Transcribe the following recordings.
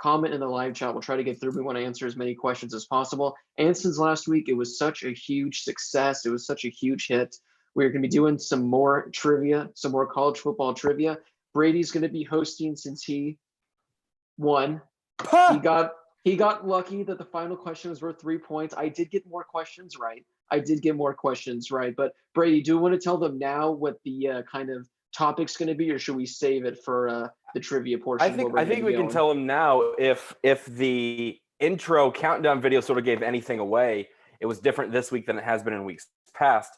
comment in the live chat. We'll try to get through. We want to answer as many questions as possible. And since last week, it was such a huge success. It was such a huge hit. We're going to be doing some more trivia, some more college football trivia. Brady's going to be hosting since he won. He got lucky that the final question was worth 3 points. I did get more questions right. But Brady, do you want to tell them now what the kind of topic's going to be, or should we save it for the trivia portion? I think we can tell them now. If the intro countdown video sort of gave anything away, it was different this week than it has been in weeks past.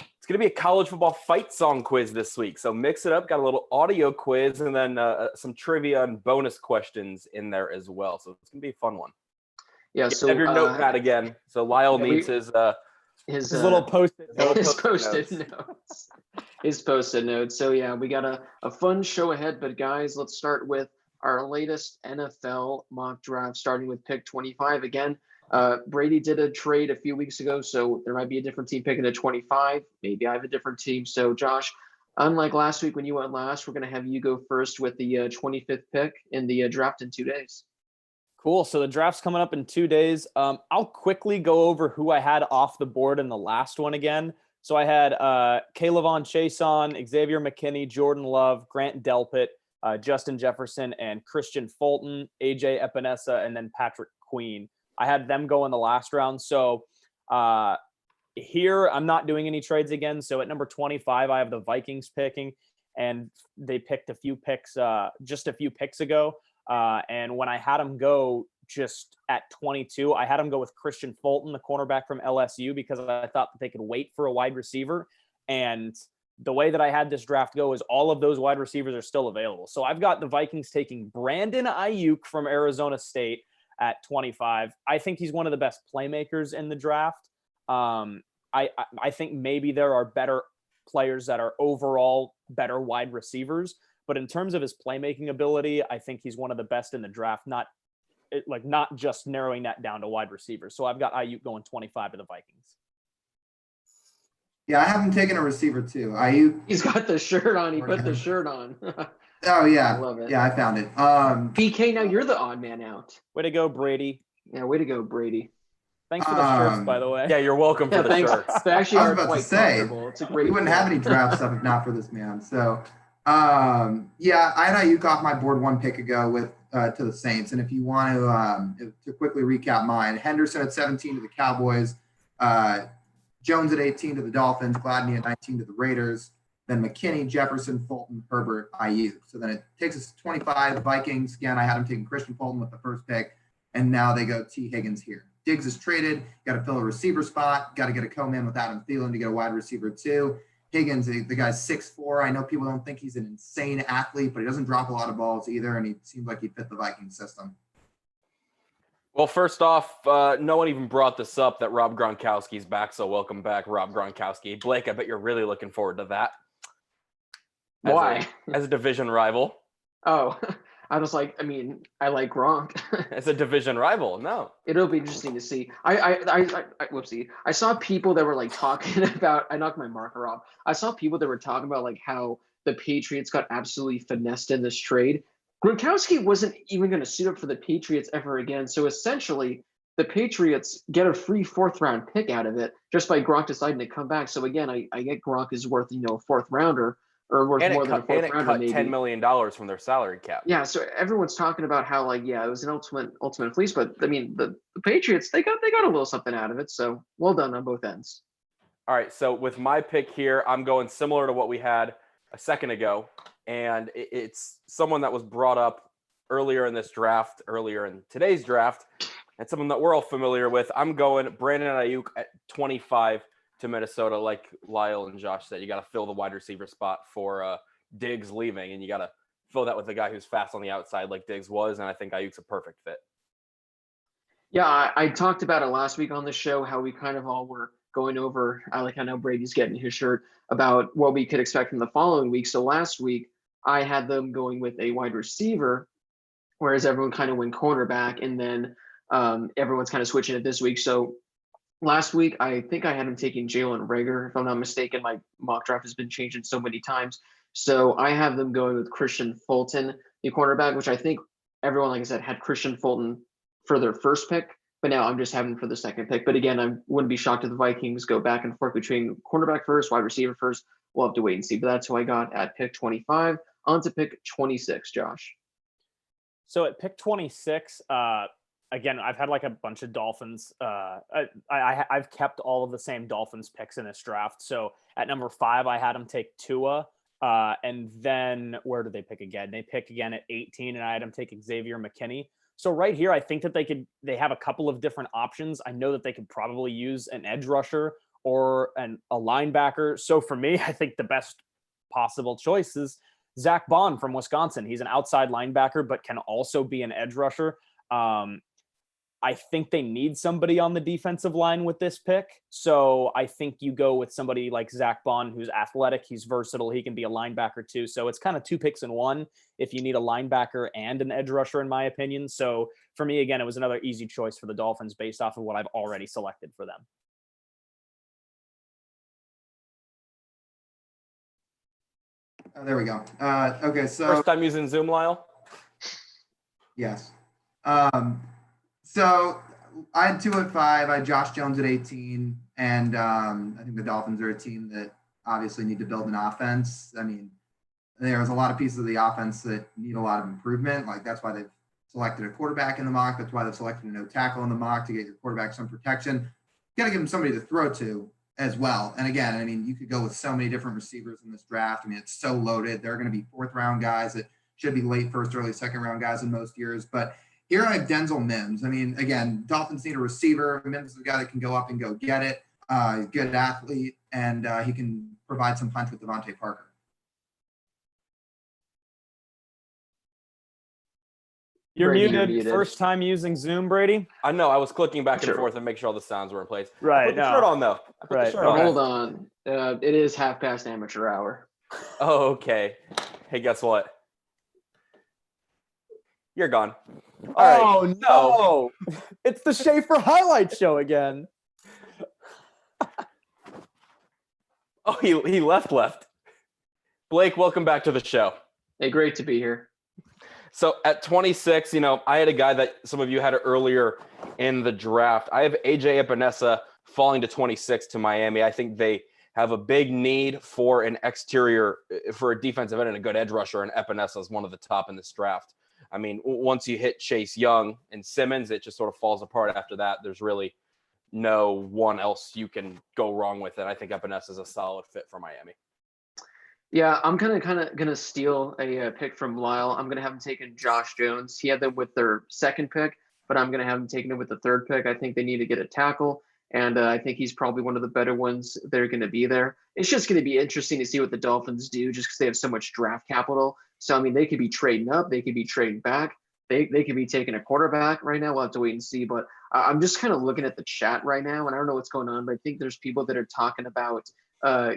It's going to be a college football fight song quiz this week. So mix it up. Got a little audio quiz and then some trivia and bonus questions in there as well. So it's going to be a fun one. Yeah. So have your notepad again. So Lyle needs his little post-it note. His post-it notes. His post-it notes. So yeah, we got a fun show ahead. But guys, let's start with our latest NFL mock draft, starting with pick 25 again. Brady did a trade a few weeks ago, so there might be a different team picking at 25. Maybe I have a different team. So Josh, unlike last week when you went last, we're going to have you go first with the 25th pick in the draft in 2 days. Cool. So the draft's coming up in 2 days. I'll quickly go over who I had off the board in the last one again. So I had Kayvon Chaisson, Xavier McKinney, Jordan Love, Grant Delpit, Justin Jefferson, and Christian Fulton, AJ Epinesa, and then Patrick Queen. I had them go in the last round. So here I'm not doing any trades again. So at number 25, I have the Vikings picking, and they picked just a few picks ago. And when I had them go just at 22, I had them go with Christian Fulton, the cornerback from LSU, because I thought that they could wait for a wide receiver. And the way that I had this draft go is all of those wide receivers are still available. So I've got the Vikings taking Brandon Ayuk from Arizona State at 25. I think he's one of the best playmakers in the draft. I think maybe there are better players that are overall better wide receivers, but in terms of his playmaking ability, I think he's one of the best in the draft, not just narrowing that down to wide receivers. So I've got Ayuk going 25 to the Vikings. Yeah, I haven't taken a receiver too. Ayuk. He's got the shirt on. He put the shirt on. Oh yeah, I love it. Yeah, I found it. BK, now you're the odd man out. Way to go, Brady. Yeah, way to go, Brady. Thanks for the shirts, by the way. Yeah, you're welcome for the thanks. shirts. They actually I was are about quite to say, comfortable. It's a great. we wouldn't have any draft stuff if not for this man. So, yeah, I had Ayuk off my board 1 pick ago with to the Saints. And if you want to quickly recap mine, Henderson at 17 to the Cowboys, Jones at 18 to the Dolphins, Gladney at 19 to the Raiders, then McKinney, Jefferson, Fulton, Herbert, Ayuk. So then it takes us to 25. Vikings, again, I had him taking Christian Fulton with the first pick, and now they go T. Higgins here. Diggs is traded, got to fill a receiver spot, got to get a co-man with Adam Thielen to get a wide receiver too. Higgins, the guy's 6'4". I know people don't think he's an insane athlete, but he doesn't drop a lot of balls either, and he seems like he'd fit the Vikings system. Well, first off, no one even brought this up that Rob Gronkowski's back, so welcome back, Rob Gronkowski. Blake, I bet you're really looking forward to that. Why? As a division rival. Oh, I was like, I mean, I like Gronk. As a division rival, no. It'll be interesting to see. Whoopsie. I saw people that were like talking about. I knocked my marker off. I saw people that were talking about like how the Patriots got absolutely finessed in this trade. Gronkowski wasn't even going to suit up for the Patriots ever again. So essentially, the Patriots get a free 4th round pick out of it just by Gronk deciding to come back. So again, I get Gronk is worth a 4th rounder. Or worth more than a 4th rounder, cut $10 million from their salary cap. Yeah, so everyone's talking about how it was an ultimate fleece, but I mean the Patriots they got a little something out of it. So well done on both ends. All right, so with my pick here, I'm going similar to what we had a second ago, and it's someone that was brought up earlier in today's draft, and someone that we're all familiar with. I'm going Brandon Ayuk at 25. To Minnesota, like Lyle and Josh said, you got to fill the wide receiver spot for Diggs leaving, and you got to fill that with a guy who's fast on the outside like Diggs was, and I think Ayuk's a perfect fit. Yeah, I talked about it last week on the show, how we kind of all were going over, I know Brady's getting his shirt, about what we could expect from the following week. So last week, I had them going with a wide receiver, whereas everyone kind of went cornerback, and then everyone's kind of switching it this week. So last week, I think I had him taking Jalen Reagor, if I'm not mistaken. My mock draft has been changing so many times. So I have them going with Christian Fulton, the cornerback, which I think everyone, like I said, had Christian Fulton for their first pick, but now I'm just having for the second pick. But again, I wouldn't be shocked if the Vikings go back and forth between cornerback first, wide receiver first. We'll have to wait and see. But that's who I got at pick 25. On to pick 26, Josh. So at pick 26, again, I've had like a bunch of Dolphins. I've kept all of the same Dolphins picks in this draft. So at number 5, I had them take Tua. And then where did they pick again? They pick again at 18, and I had them take Xavier McKinney. So right here, I think that they have a couple of different options. I know that they could probably use an edge rusher or a linebacker. So for me, I think the best possible choice is Zach Bond from Wisconsin. He's an outside linebacker, but can also be an edge rusher. I think they need somebody on the defensive line with this pick. So I think you go with somebody like Zach Bond, who's athletic. He's versatile. He can be a linebacker too. So it's kind of 2 picks in one if you need a linebacker and an edge rusher, in my opinion. So for me, again, it was another easy choice for the Dolphins based off of what I've already selected for them. Oh, there we go. Okay, so First time using Zoom, Lyle? yes. So I had 2 at 5. I had Josh Jones at 18, and I think the Dolphins are a team that obviously need to build an offense. I mean, there's a lot of pieces of the offense that need a lot of improvement. Like that's why they've selected a quarterback in the mock. That's why they've selected a no tackle in the mock to get your quarterback some protection. You got to give him somebody to throw to as well. And again, I mean, you could go with so many different receivers in this draft. I mean, it's so loaded. There are going to be 4th round guys that should be late first, early second round guys in most years. But here I have Denzel Mims. I mean, again, Dolphins need a receiver. Mims is a guy that can go up and go get it. He's a good athlete, and he can provide some punch with Devontae Parker. You're Brady, muted. you're muted. First time using Zoom, Brady? I know. I was clicking back and Sure. forth and make sure all the sounds were in place. Right, I put the no. shirt on, though. I put Right. the shirt Oh, on. Hold on. It is 1/2 amateur hour. Oh, okay. Hey, guess what? You're gone. All right. Oh, no. It's the Schaefer highlight show again. Oh, he left. Blake, welcome back to the show. Hey, great to be here. So at 26, I had a guy that some of you had earlier in the draft. I have AJ Epinesa falling to 26 to Miami. I think they have a big need for an exterior, for a defensive end and a good edge rusher, and Epinesa is one of the top in this draft. I mean, once you hit Chase Young and Simmons, it just sort of falls apart after that. There's really no one else you can go wrong with it. I think Epinesa is a solid fit for Miami. Yeah, I'm kind of gonna steal a pick from Lyle. I'm gonna have him taking Josh Jones. He had them with their second pick, but I'm gonna have him taking it with the third pick. I think they need to get a tackle, and I think he's probably one of the better ones that are gonna be there. It's just gonna be interesting to see what the Dolphins do, just because they have so much draft capital. So I mean, they could be trading up, they could be trading back, they could be taking a quarterback right now. We'll have to wait and see. But I'm just kind of looking at the chat right now, and I don't know what's going on, but I think there's people that are talking about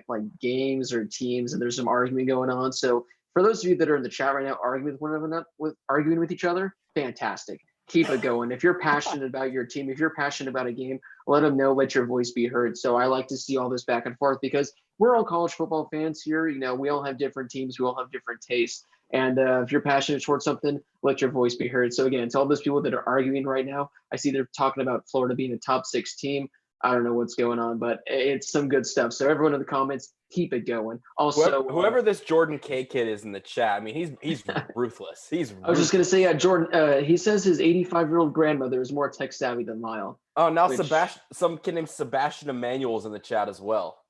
like games or teams, and there's some arguing going on. So for those of you that are in the chat right now arguing with each other, fantastic. Keep it going. If you're passionate about your team, if you're passionate about a game, let them know, let your voice be heard. So I like to see all this back and forth because we're all college football fans here. We all have different teams. We all have different tastes. And if you're passionate towards something, let your voice be heard. So again, to all those people that are arguing right now, I see they're talking about Florida being a top 6 team. I don't know what's going on, but it's some good stuff. So everyone in the comments, keep it going. Also, whoever this Jordan K kid is in the chat, I mean, he's ruthless. I was just gonna say, Jordan. He says his 85-year-old grandmother is more tech savvy than Lyle. Oh, now some kid named Sebastian Emmanuel is in the chat as well.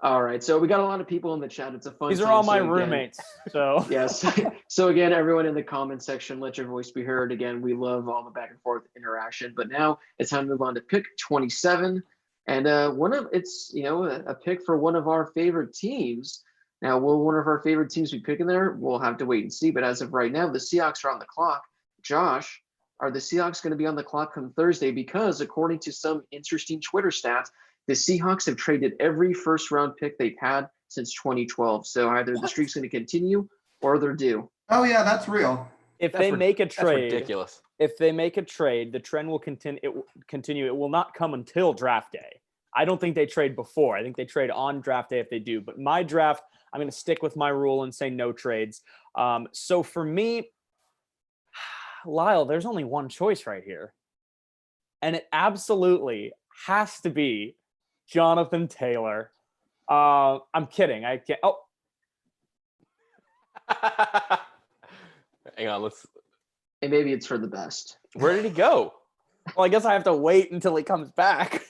All right, so we got a lot of people in the chat. It's a fun. These are time. all my So again- roommates. So Yes. So again, everyone in the comment section, let your voice be heard. Again, we love all the back and forth interaction. But now it's time to move on to pick 27, and a pick for one of our favorite teams. Now, will one of our favorite teams be picking there? We'll have to wait and see. But as of right now, the Seahawks are on the clock. Josh, are the Seahawks going to be on the clock come Thursday? Because according to some interesting Twitter stats, the Seahawks have traded every first-round pick they've had since 2012. So either the streak's going to continue or they're due. Oh yeah, that's real. if That's they make a That's trade, ridiculous. if they make a trade, the trend will continue. It will continue. It will not come until draft day. I don't think they trade before. I think they trade on draft day if they do. But my draft, I'm going to stick with my rule and say no trades. So for me, Lyle, there's only one choice right here. And it absolutely has to be Jonathan Taylor. I'm kidding. I can't. Oh, Hang on, let's. And maybe it's for the best. Where did he go? well, I guess I have to wait until he comes back.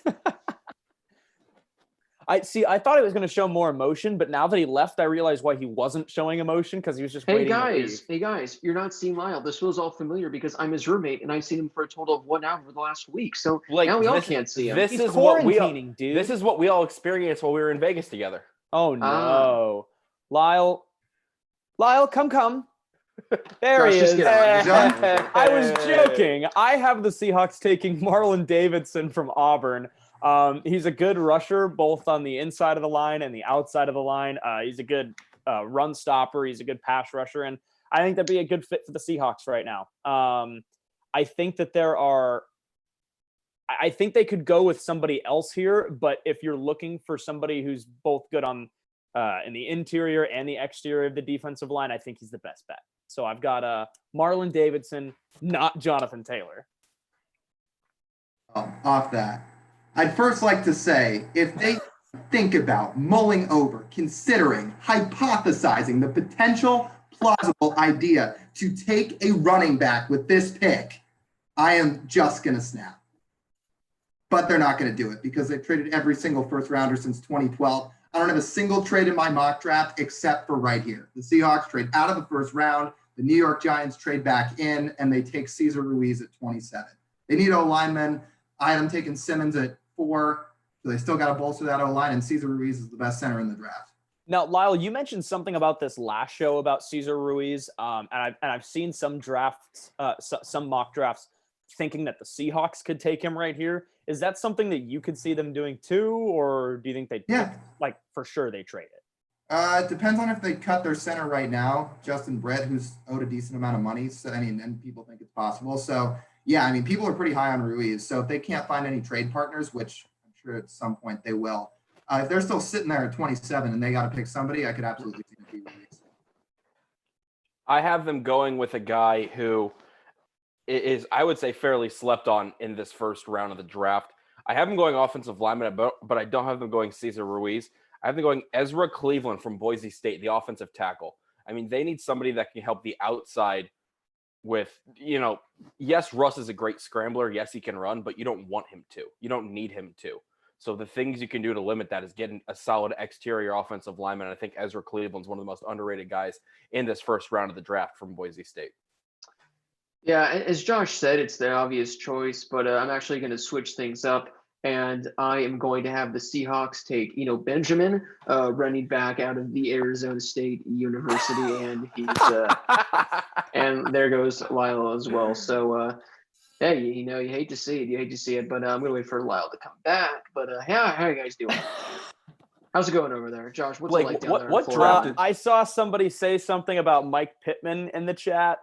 I thought he was going to show more emotion, but now that he left, I realized why he wasn't showing emotion because he was just waiting to leave. Hey guys, you're not seeing Lyle. This feels all familiar because I'm his roommate and I've seen him for a total of 1 hour over the last week. So Like, now we all this- can't see him. This He's is what we all, quarantining, dude. this is what we all experienced while we were in Vegas together. Oh no, Lyle, come. There Josh, he just is. get out. Done? I was joking. I have the Seahawks taking Marlon Davidson from Auburn. He's a good rusher, both on the inside of the line and the outside of the line. He's a good run stopper. He's a good pass rusher, and I think that'd be a good fit for the Seahawks right now. I think that I think they could go with somebody else here, but if you're looking for somebody who's both good on in the interior and the exterior of the defensive line, I think he's the best bet. So I've got Marlon Davidson, not Jonathan Taylor. Off that. I'd first like to say, if they think about mulling over, considering, hypothesizing the potential plausible idea to take a running back with this pick, I am just going to snap. But they're not going to do it because they've traded every single first rounder since 2012. I don't have a single trade in my mock draft except for right here. The Seahawks trade out of the first round. The New York Giants trade back in, and they take Cesar Ruiz at 27. They need O-linemen. I am taking Simmons at 4, so they still got to bolster that O-line, and Cesar Ruiz is the best center in the draft. Now, Lyle, you mentioned something about this last show about Cesar Ruiz, and I've seen some drafts, some mock drafts, thinking that the Seahawks could take him right here. Is that something that you could see them doing too, or do you think they like for sure they trade it? It depends on if they cut their center right now, Justin Brett, who's owed a decent amount of money. So, and people think it's possible. So, yeah, people are pretty high on Ruiz. So if they can't find any trade partners, which I'm sure at some point they will, if they're still sitting there at 27 and they got to pick somebody, I could absolutely see it be Ruiz. I have them going with a guy who is, I would say, fairly slept on in this first round of the draft. I have them going offensive lineman, but I don't have them going Cesar Ruiz. I have them going Ezra Cleveland from Boise State, the offensive tackle. They need somebody that can help the outside with, yes, Russ is a great scrambler. Yes, he can run, but you don't want him to. You don't need him to. So the things you can do to limit that is getting a solid exterior offensive lineman. And I think Ezra Cleveland's one of the most underrated guys in this first round of the draft from Boise State. Yeah, as Josh said, it's the obvious choice, but I'm actually going to switch things up, and I am going to have the Seahawks take, Benjamin, running back out of the Arizona State University, and he's and there goes Lyle as well. So, yeah, you hate to see it, but I'm going to wait for Lyle to come back. But how are you guys doing? How's it going over there, Josh? What's Blake, it like down there? in what Florida? draft I saw somebody say something about Mike Pittman in the chat.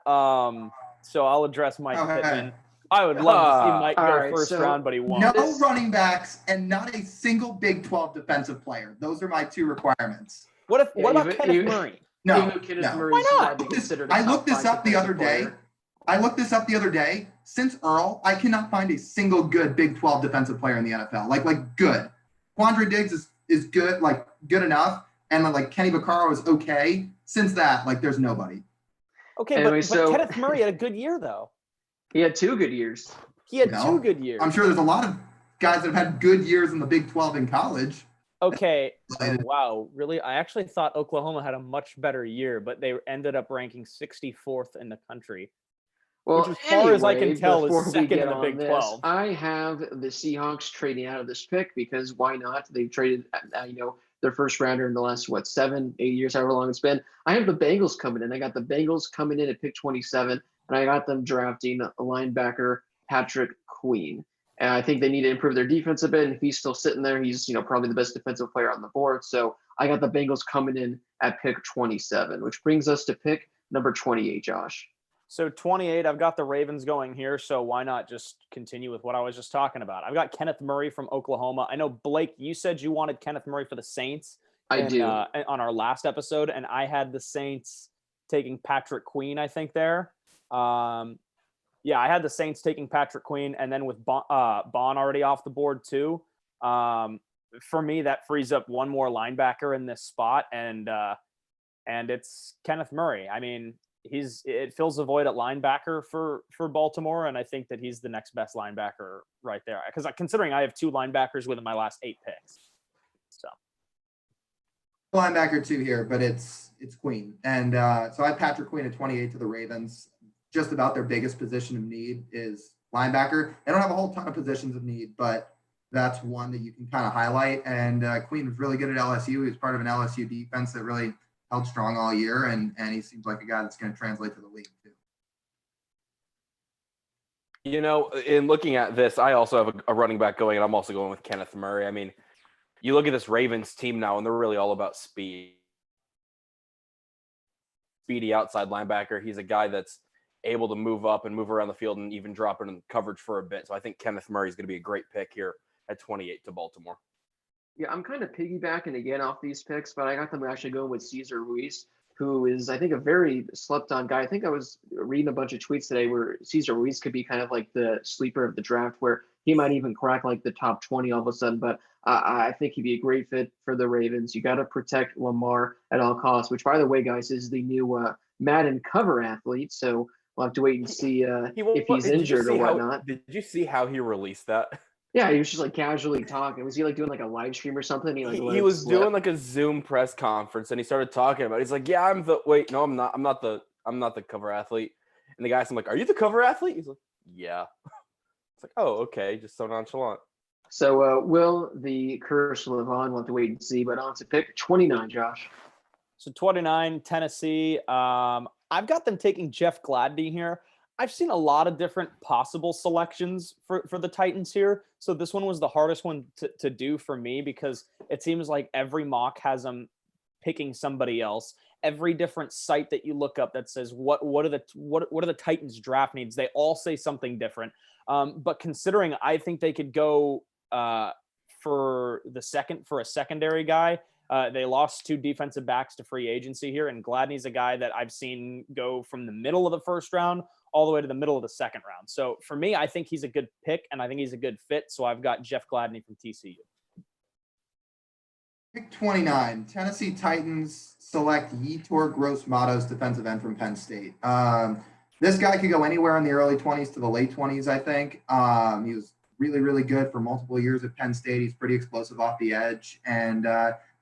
So I'll address Mike Okay. Pittman. I would love to see Mike go All right, first so round, but he won't. No running backs and not a single Big 12 defensive player. Those are my 2 requirements. What Yeah, about you- Kenneth you- Murray? No, Even Kenneth no. Murray's Why not? widely considered a I top looked this 5 up the other defensive day. player. Since Earl, I cannot find a single good Big 12 defensive player in the NFL. Like good. Quandre Diggs is good, good enough. And then Kenny Vaccaro is okay. Since that, there's nobody. Okay, Anyway, but so- Kenneth Murray had a good year though. He had 2 good years. He had No, 2 good years. I'm sure there's a lot of guys that have had good years in the Big 12 in college. Okay. Oh, Like- wow. Really? I actually thought Oklahoma had a much better year, but they ended up ranking 64th in the country. Well, Which, as far as I can anyway, tell, is before we second get in the on Big this, 12. I have the Seahawks trading out of this pick because why not? They've traded, their first rounder in the last 7, 8 years, however long it's been. I have the Bengals coming in. I got the Bengals coming in at pick 27, and I got them drafting a linebacker, Patrick Queen. And I think they need to improve their defense a bit. And if he's still sitting there, he's probably the best defensive player on the board. So I got the Bengals coming in at pick 27, which brings us to pick number 28, Josh. So 28, I've got the Ravens going here, so why not just continue with what I was just talking about? I've got Kenneth Murray from Oklahoma. I know, Blake, you said you wanted Kenneth Murray for the Saints. I do. On our last episode, and I had the Saints taking Patrick Queen, I think, there. Yeah, I had the Saints taking Patrick Queen, and then with Bond already off the board too. For me, that frees up one more linebacker in this spot, and it's Kenneth Murray. I mean, it fills a void at linebacker for Baltimore, and I think that he's the next best linebacker right there. Because considering I have 2 linebackers within my last 8 picks, so Linebacker 2 here, but it's Queen, and so I have Patrick Queen at 28 to the Ravens. Just about their biggest position of need is linebacker. They don't have a whole ton of positions of need, but that's one that you can kind of highlight. And Queen was really good at LSU. He was part of an LSU defense that really held strong all year, and he seems like a guy that's going to translate to the league too. You know, in looking at this, I also have a running back going, and I'm also going with Kenneth Murray. I mean, you look at this Ravens team now, and they're really all about speed. Speedy outside linebacker. He's a guy that's able to move up and move around the field and even drop in coverage for a bit. So I think Kenneth Murray is going to be a great pick here at 28 to Baltimore. Yeah, I'm kind of piggybacking again off these picks, but I got them actually going with Cesar Ruiz, who is, I think, a very slept-on guy. I think I was reading a bunch of tweets today where Cesar Ruiz could be kind of like the sleeper of the draft, where he might even crack like the top 20 all of a sudden. But I think he'd be a great fit for the Ravens. You got to protect Lamar at all costs, which, by the way, guys, is the new Madden cover athlete. So we'll have to wait and see if he's injured or whatnot. Did you see how he released that? Yeah, he was just like casually talking. Was he like doing like a live stream or something? He was doing like a Zoom press conference, and he started talking about it. He's like, "Yeah, I'm not the cover athlete." And the guy's like, "Are you the cover athlete?" He's like, "Yeah." It's like, "Oh, okay," just so nonchalant. So will the curse live on? We'll have to wait and see. But on to pick 29, Josh. So 29, Tennessee. I've got them taking Jeff Gladney here. I've seen a lot of different possible selections for the Titans here. So this one was the hardest one to do for me because it seems like every mock has them picking somebody else. Every different site that you look up that says what are the Titans draft needs, they all say something different. But considering I think they could go for a secondary guy. They lost 2 defensive backs to free agency here, and Gladney's a guy that I've seen go from the middle of the first round all the way to the middle of the second round. So for me, I think he's a good pick, and I think he's a good fit. So I've got Jeff Gladney from TCU. Pick 29, Tennessee Titans select Yetur Gross-Matos, defensive end from Penn State. This guy could go anywhere in the early 20s to the late 20s, I think. He was really, really good for multiple years at Penn State. He's pretty explosive off the edge, and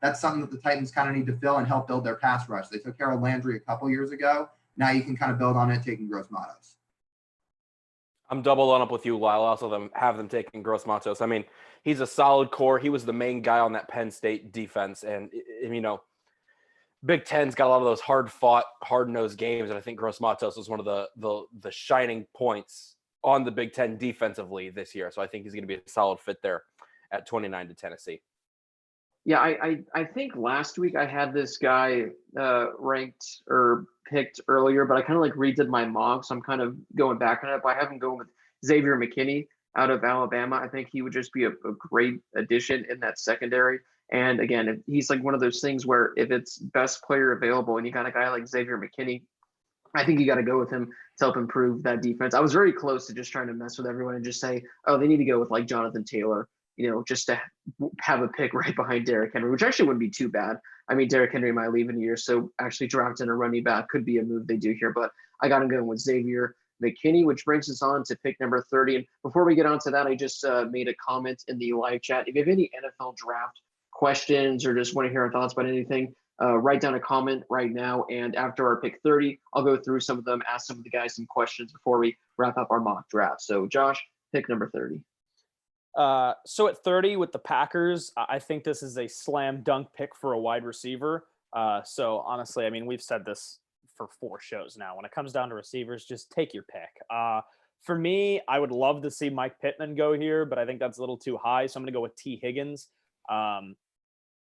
that's something that the Titans kind of need to fill and help build their pass rush. They took Harold Landry a couple years ago. Now you can kind of build on it, taking Gross-Matos. I'm doubling up with you, Lyle. I also have them taking Gross-Matos. I mean, he's a solid core. He was the main guy on that Penn State defense. And, you know, Big Ten's got a lot of those hard-fought, hard-nosed games. And I think Gross-Matos was one of the shining points on the Big Ten defensively this year. So I think he's going to be a solid fit there at 29 to Tennessee. Yeah, I think last week I had this guy ranked or picked earlier, but I kind of like redid my mock, so I'm kind of going back on it. But I have him going with Xavier McKinney out of Alabama. I think he would just be a great addition in that secondary. And again, he's like one of those things where if it's best player available and you got a guy like Xavier McKinney, I think you got to go with him to help improve that defense. I was very close to just trying to mess with everyone and just say, oh, they need to go with like Jonathan Taylor, you know, just to have a pick right behind Derrick Henry, which actually wouldn't be too bad. I mean, Derrick Henry might leave in a year, so actually drafting a running back could be a move they do here. But I got him going with Xavier McKinney, which brings us on to pick number 30. And before we get on to that, I just made a comment in the live chat. If you have any NFL draft questions or just want to hear our thoughts about anything, write down a comment right now. And after our pick 30, I'll go through some of them, ask some of the guys some questions before we wrap up our mock draft. So Josh, pick number 30. So at 30 with the Packers, I think this is a slam dunk pick for a wide receiver. So honestly, I mean, we've said this for 4 shows now. When it comes down to receivers, just take your pick. For me, I would love to see Mike Pittman go here, but I think that's a little too high. So I'm going to go with T. Higgins.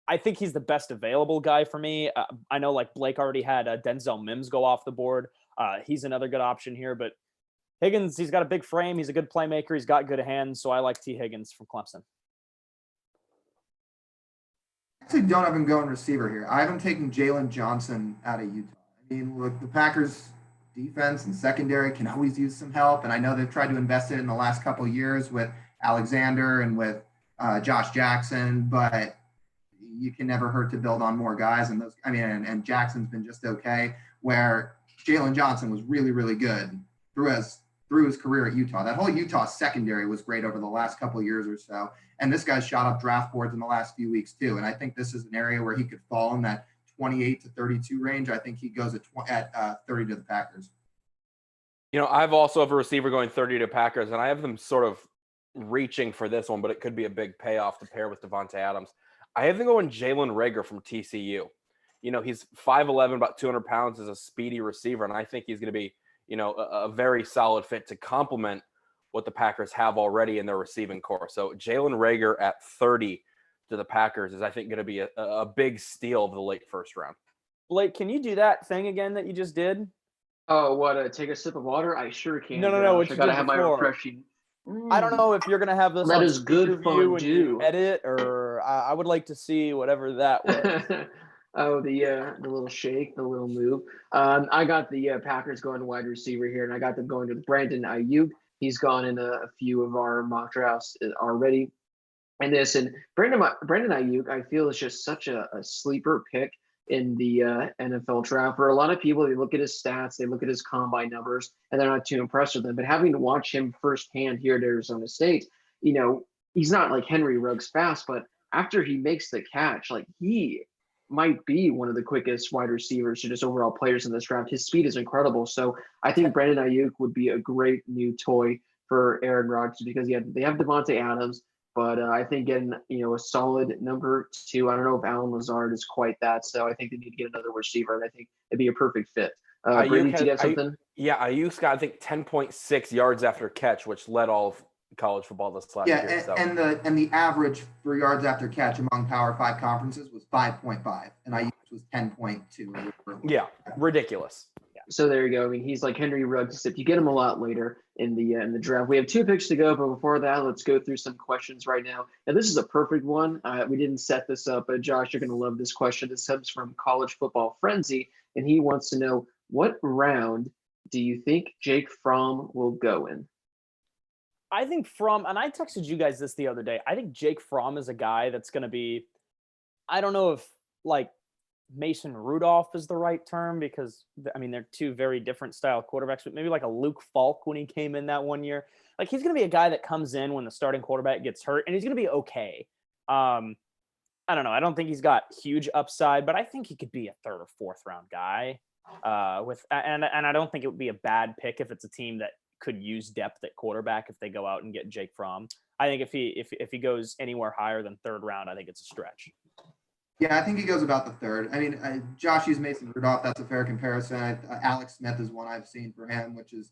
I think he's the best available guy for me. I know like Blake already had Denzel Mims go off the board. He's another good option here, but Higgins, he's got a big frame. He's a good playmaker. He's got good hands. So I like T. Higgins from Clemson. I actually don't have him going receiver here. I have him taking Jalen Johnson out of Utah. I mean, look, the Packers defense and secondary can always use some help. And I know they've tried to invest it in the last couple of years with Alexander and with Josh Jackson, but you can never hurt to build on more guys. And and Jackson's been just okay, where Jalen Johnson was really, really good through his career at Utah. That whole Utah secondary was great over the last couple of years or so. And this guy's shot up draft boards in the last few weeks too. And I think this is an area where he could fall in that 28 to 32 range. I think he goes at 30 to the Packers. I've also have a receiver going 30 to Packers, and I have them sort of reaching for this one, but it could be a big payoff to pair with Devontae Adams. I have them going Jalen Reagor from TCU. He's 5'11", about 200 pounds, as a speedy receiver, and I think he's going to be, a very solid fit to complement what the Packers have already in their receiving core. So Jalen Reagor at 30 to the Packers is, I think, going to be a big steal of the late first round. Blake, can you do that thing again that you just did? Oh, what? Take a sip of water? I sure can. No. I gotta have my refreshing. I don't know if you're gonna have this. That on is good review when you fondue. edit, or I would like to see whatever that was. Oh, the little shake, the little move. I got the Packers going wide receiver here, and I got them going with Brandon Ayuk. He's gone in a few of our mock drafts already. And Brandon Ayuk, I feel, is just such a sleeper pick in the NFL draft. For a lot of people, they look at his stats, they look at his combine numbers, and they're not too impressed with him. But having to watch him firsthand here at Arizona State, he's not like Henry Ruggs fast, but after he makes the catch, like, he might be one of the quickest wide receivers to just overall players in this draft. His speed is incredible. So I think Brandon Ayuk would be a great new toy for Aaron Rodgers, because they have Devontae Adams, but I think getting a solid number two. I don't know if Allen Lazard is quite that, so I think they need to get another receiver, and I think it'd be a perfect fit. Brady, to get something? Ayuk's got, I think, 10.6 yards after catch, which led all of college football this last year. So. And the average for yards after catch among Power 5 conferences was 5.5, and Ayuk was 10.2. Yeah, ridiculous. So there you go. I mean, he's like Henry Ruggs, except you get him a lot later in the draft. We have 2 picks to go, but before that, let's go through some questions right now. And this is a perfect one. We didn't set this up, but Josh, you're going to love this question. This comes from College Football Frenzy, and he wants to know, what round do you think Jake Fromm will go in? I think Fromm, and I texted you guys this the other day, I think Jake Fromm is a guy that's going to be, I don't know if like Mason Rudolph is the right term, because they're 2 very different style quarterbacks, but maybe like a Luke Falk when he came in that one year. Like, he's going to be a guy that comes in when the starting quarterback gets hurt, and he's going to be okay. I don't know. I don't think he's got huge upside, but I think he could be a 3rd or 4th round guy. And I don't think it would be a bad pick if it's a team that could use depth at quarterback if they go out and get Jake Fromm. I think if he goes anywhere higher than 3rd round, I think it's a stretch. Yeah, I think he goes about the 3rd. Josh used Mason Rudolph. That's a fair comparison. Alex Smith is one I've seen for him, which is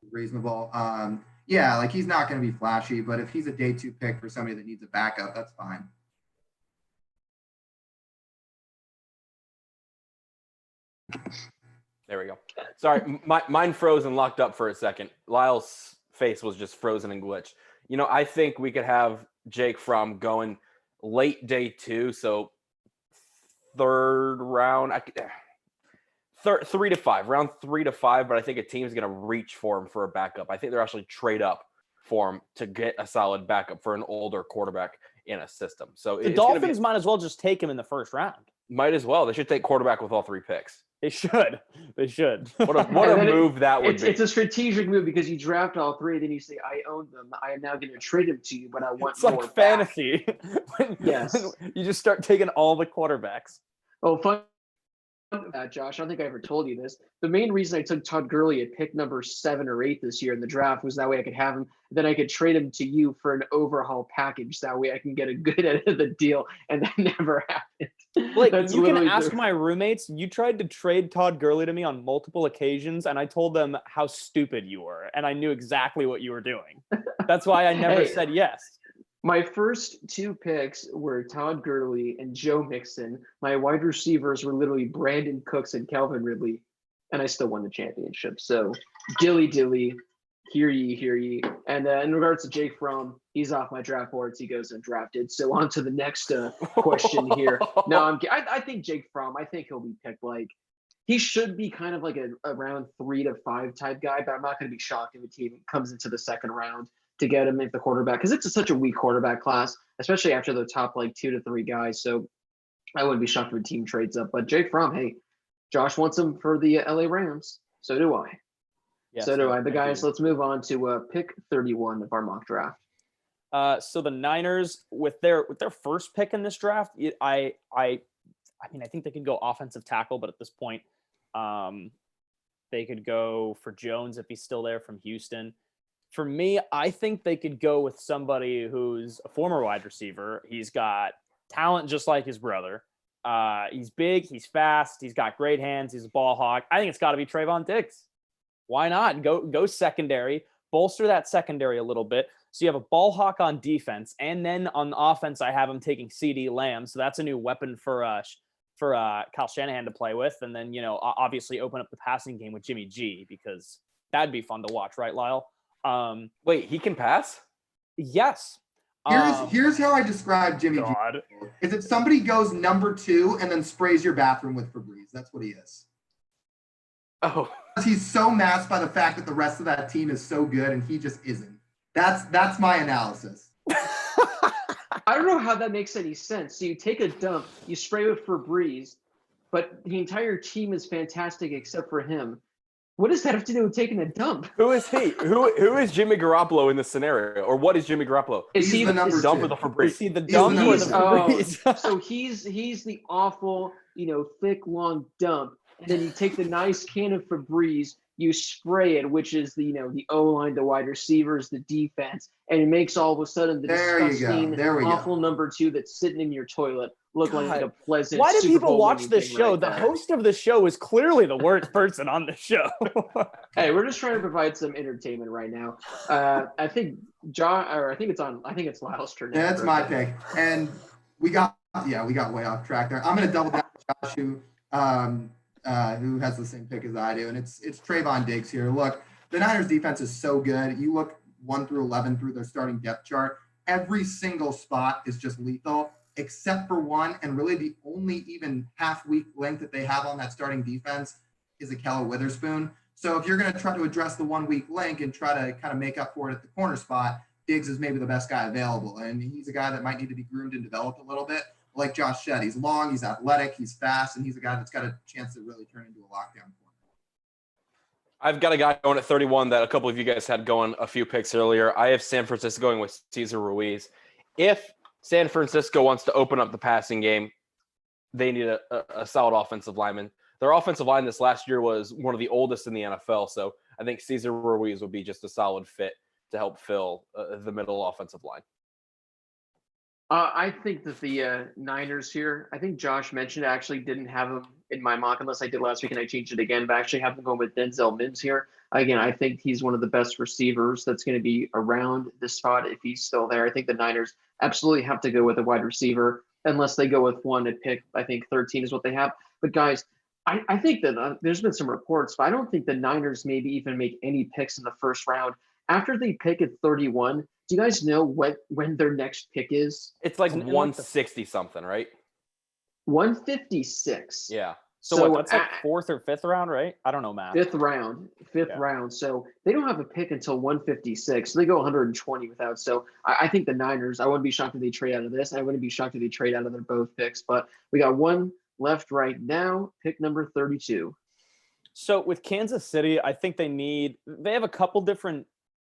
reasonable. Like, he's not going to be flashy, but if he's a day 2 pick for somebody that needs a backup, that's fine. There we go. Sorry, mine froze and locked up for a second. Lyle's face was just frozen and glitched. I think we could have Jake Fromm going late day 2, so 3rd round, 3 to 5, round 3 to 5. But I think a team's going to reach for him for a backup. I think they're actually trade up for him to get a solid backup for an older quarterback in a system. So the Dolphins might as well just take him in the 1st round. Might as well. They should take quarterback with all 3 picks. They should. What a move that would be. It's a strategic move, because you draft all 3, then you say, I own them. I am now going to trade them to you, but I want it's more like fantasy. Yes. You just start taking all the quarterbacks. Oh, fun. Josh, I don't think I ever told you this. The main reason I took Todd Gurley at pick number 7 or 8 this year in the draft was that way I could have him. Then I could trade him to you for an overhaul package. That way I can get a good end of the deal, and that never happened. Like, you can ask my roommates. You tried to trade Todd Gurley to me on multiple occasions, and I told them how stupid you were, and I knew exactly what you were doing. That's why I never said yes. My first 2 picks were Todd Gurley and Joe Mixon. My wide receivers were literally Brandon Cooks and Calvin Ridley, and I still won the championship. So, dilly dilly, hear ye, hear ye. And in regards to Jake Fromm, he's off my draft boards. He goes undrafted. So on to the next question here. No, I think Jake Fromm, I think he'll be picked like he should be kind of like a round 3 to 5 type guy, but I'm not going to be shocked if a team comes into the second round to get him at the quarterback, because it's such a weak quarterback class, especially after the top like 2 to 3 guys. So I wouldn't be shocked if a team trades up. But Jake Fromm, hey, Josh wants him for the LA Rams. So do I. Yes, so do I. But I guys, do. let's move on to pick 31 of our mock draft. So the Niners with their first pick in this draft, I mean, I think they could go offensive tackle, but at this point, they could go for Jones if he's still there from Houston. For me, I think they could go with somebody who's a former wide receiver. He's got talent just like his brother. He's big, he's fast, he's got great hands, he's a ball hawk. I think it's got to be Trayvon Diggs. Why not? Go secondary, bolster that secondary a little bit. So you have a ball hawk on defense, and then on offense, I have him taking CeeDee Lamb. So that's a new weapon for Kyle Shanahan to play with, and then obviously open up the passing game with Jimmy G, because that'd be fun to watch, right, Lyle? Wait, he can pass? Yes. Here's how I describe Jimmy G. Is it somebody goes number 2 and then sprays your bathroom with Febreze? That's what he is. Oh, He's so masked by the fact that the rest of that team is so good and he just isn't. That's my analysis. I don't know how that makes any sense. So you take a dump, you spray with Febreze, but the entire team is fantastic except for him. What does that have to do with taking a dump? who is he? Who is Jimmy Garoppolo in this scenario, or what is Jimmy Garoppolo? Is he the number Dump 2. or the Febreze? Is he the He's dump the or number the two. Febreze? So he's the awful, thick, long dump. And then you take the nice can of Febreze, you spray it, which is the O-line, the wide receivers, the defense, and it makes all of a sudden the There you go. disgusting, There we go. awful number 2 that's sitting in your toilet look like a pleasant. Why do Super people Bowl watch winning this thing show? right The there. host of the show is clearly the worst person on the show. Hey, we're just trying to provide some entertainment right now. I think it's Lyle's turn. Yeah, now that's for a my pick. pick. And we got way off track there. I'm going to double down with Josh, who has the same pick as I do, and it's Trayvon Diggs here. Look, the Niners defense is so good. You look 1 through 11 through their starting depth chart. Every single spot is just lethal, except for one, and really the only even half-weak link that they have on that starting defense is Ahkello Witherspoon. So if you're going to try to address the 1 weak link and try to kind of make up for it at the corner spot, Diggs is maybe the best guy available, and he's a guy that might need to be groomed and developed a little bit. Like Josh said, he's long, he's athletic, he's fast, and he's a guy that's got a chance to really turn into a lockdown corner. I've got a guy going at 31 that a couple of you guys had going a few picks earlier. I have San Francisco going with Cesar Ruiz. If San Francisco wants to open up the passing game, they need a solid offensive lineman. Their offensive line this last year was one of the oldest in the NFL, so I think Cesar Ruiz would be just a solid fit to help fill the middle offensive line. I think that the Niners here, I think Josh mentioned I actually didn't have him in my mock unless I did last week and I changed it again, but I actually have him going with Denzel Mims here. Again, I think he's one of the best receivers that's going to be around this spot if he's still there. I think the Niners absolutely have to go with a wide receiver unless they go with one at pick. I think 13 is what they have. But guys, I think that there's been some reports, but I don't think the Niners maybe even make any picks in the first round. After they pick at 31, do you guys know when their next pick is? It's like Isn't it like 160 something, right? 156. Yeah. So what, that's like 4th or 5th round, right? I don't know math. Fifth round. So they don't have a pick until 156. So they go 120 without. So I think the Niners, I wouldn't be shocked if they trade out of this. I wouldn't be shocked if they trade out of their both picks. But we got one left right now, pick number 32. So with Kansas City, I think they have a couple different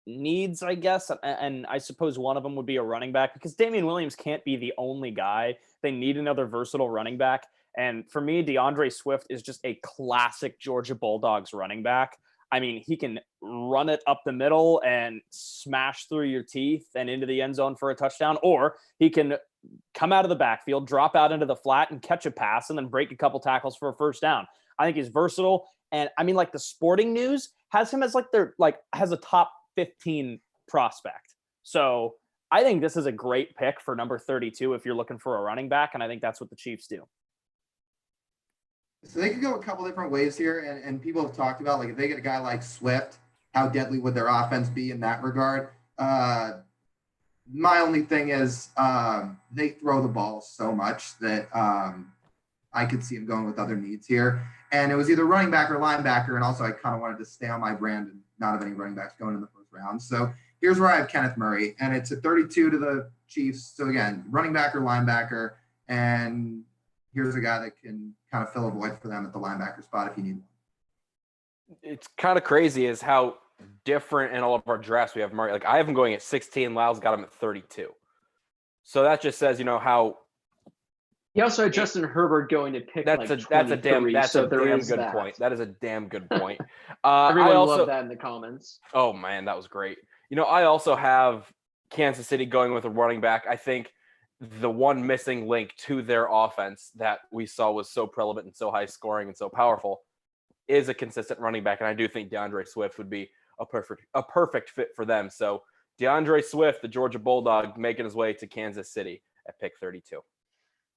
needs, I guess. And I suppose one of them would be a running back, because Damian Williams can't be the only guy. They need another versatile running back. And for me, DeAndre Swift is just a classic Georgia Bulldogs running back. I mean, he can run it up the middle and smash through your teeth and into the end zone for a touchdown, or he can come out of the backfield, drop out into the flat and catch a pass and then break a couple tackles for a first down. I think he's versatile. And I mean, like, the Sporting News has him as has a top 15 prospect. So I think this is a great pick for number 32 if you're looking for a running back. And I think that's what the Chiefs do. So they could go a couple different ways here, and people have talked about, like, if they get a guy like Swift, how deadly would their offense be in that regard? My only thing is they throw the ball so much that I could see him going with other needs here. And it was either running back or linebacker. And also, I kind of wanted to stay on my brand and not have any running backs going in the first round. So here's where I have Kenneth Murray, and it's a 32 to the Chiefs. So again, running back or linebacker. And here's a guy that can kind of fill a void for them at the linebacker spot if you need one. It's kind of crazy is how different in all of our drafts we have Murray. Like I have him going at 16. Lyle's got him at 32. So that just says, how He also had Justin Herbert going to pick that's like a damn good that. point. That is a damn good point. Everyone I also loved that in the comments. Oh man, that was great. I also have Kansas City going with a running back. I think the one missing link to their offense that we saw was so prevalent and so high scoring and so powerful is a consistent running back. And I do think DeAndre Swift would be a perfect fit for them. So DeAndre Swift, the Georgia Bulldog, making his way to Kansas City at pick 32.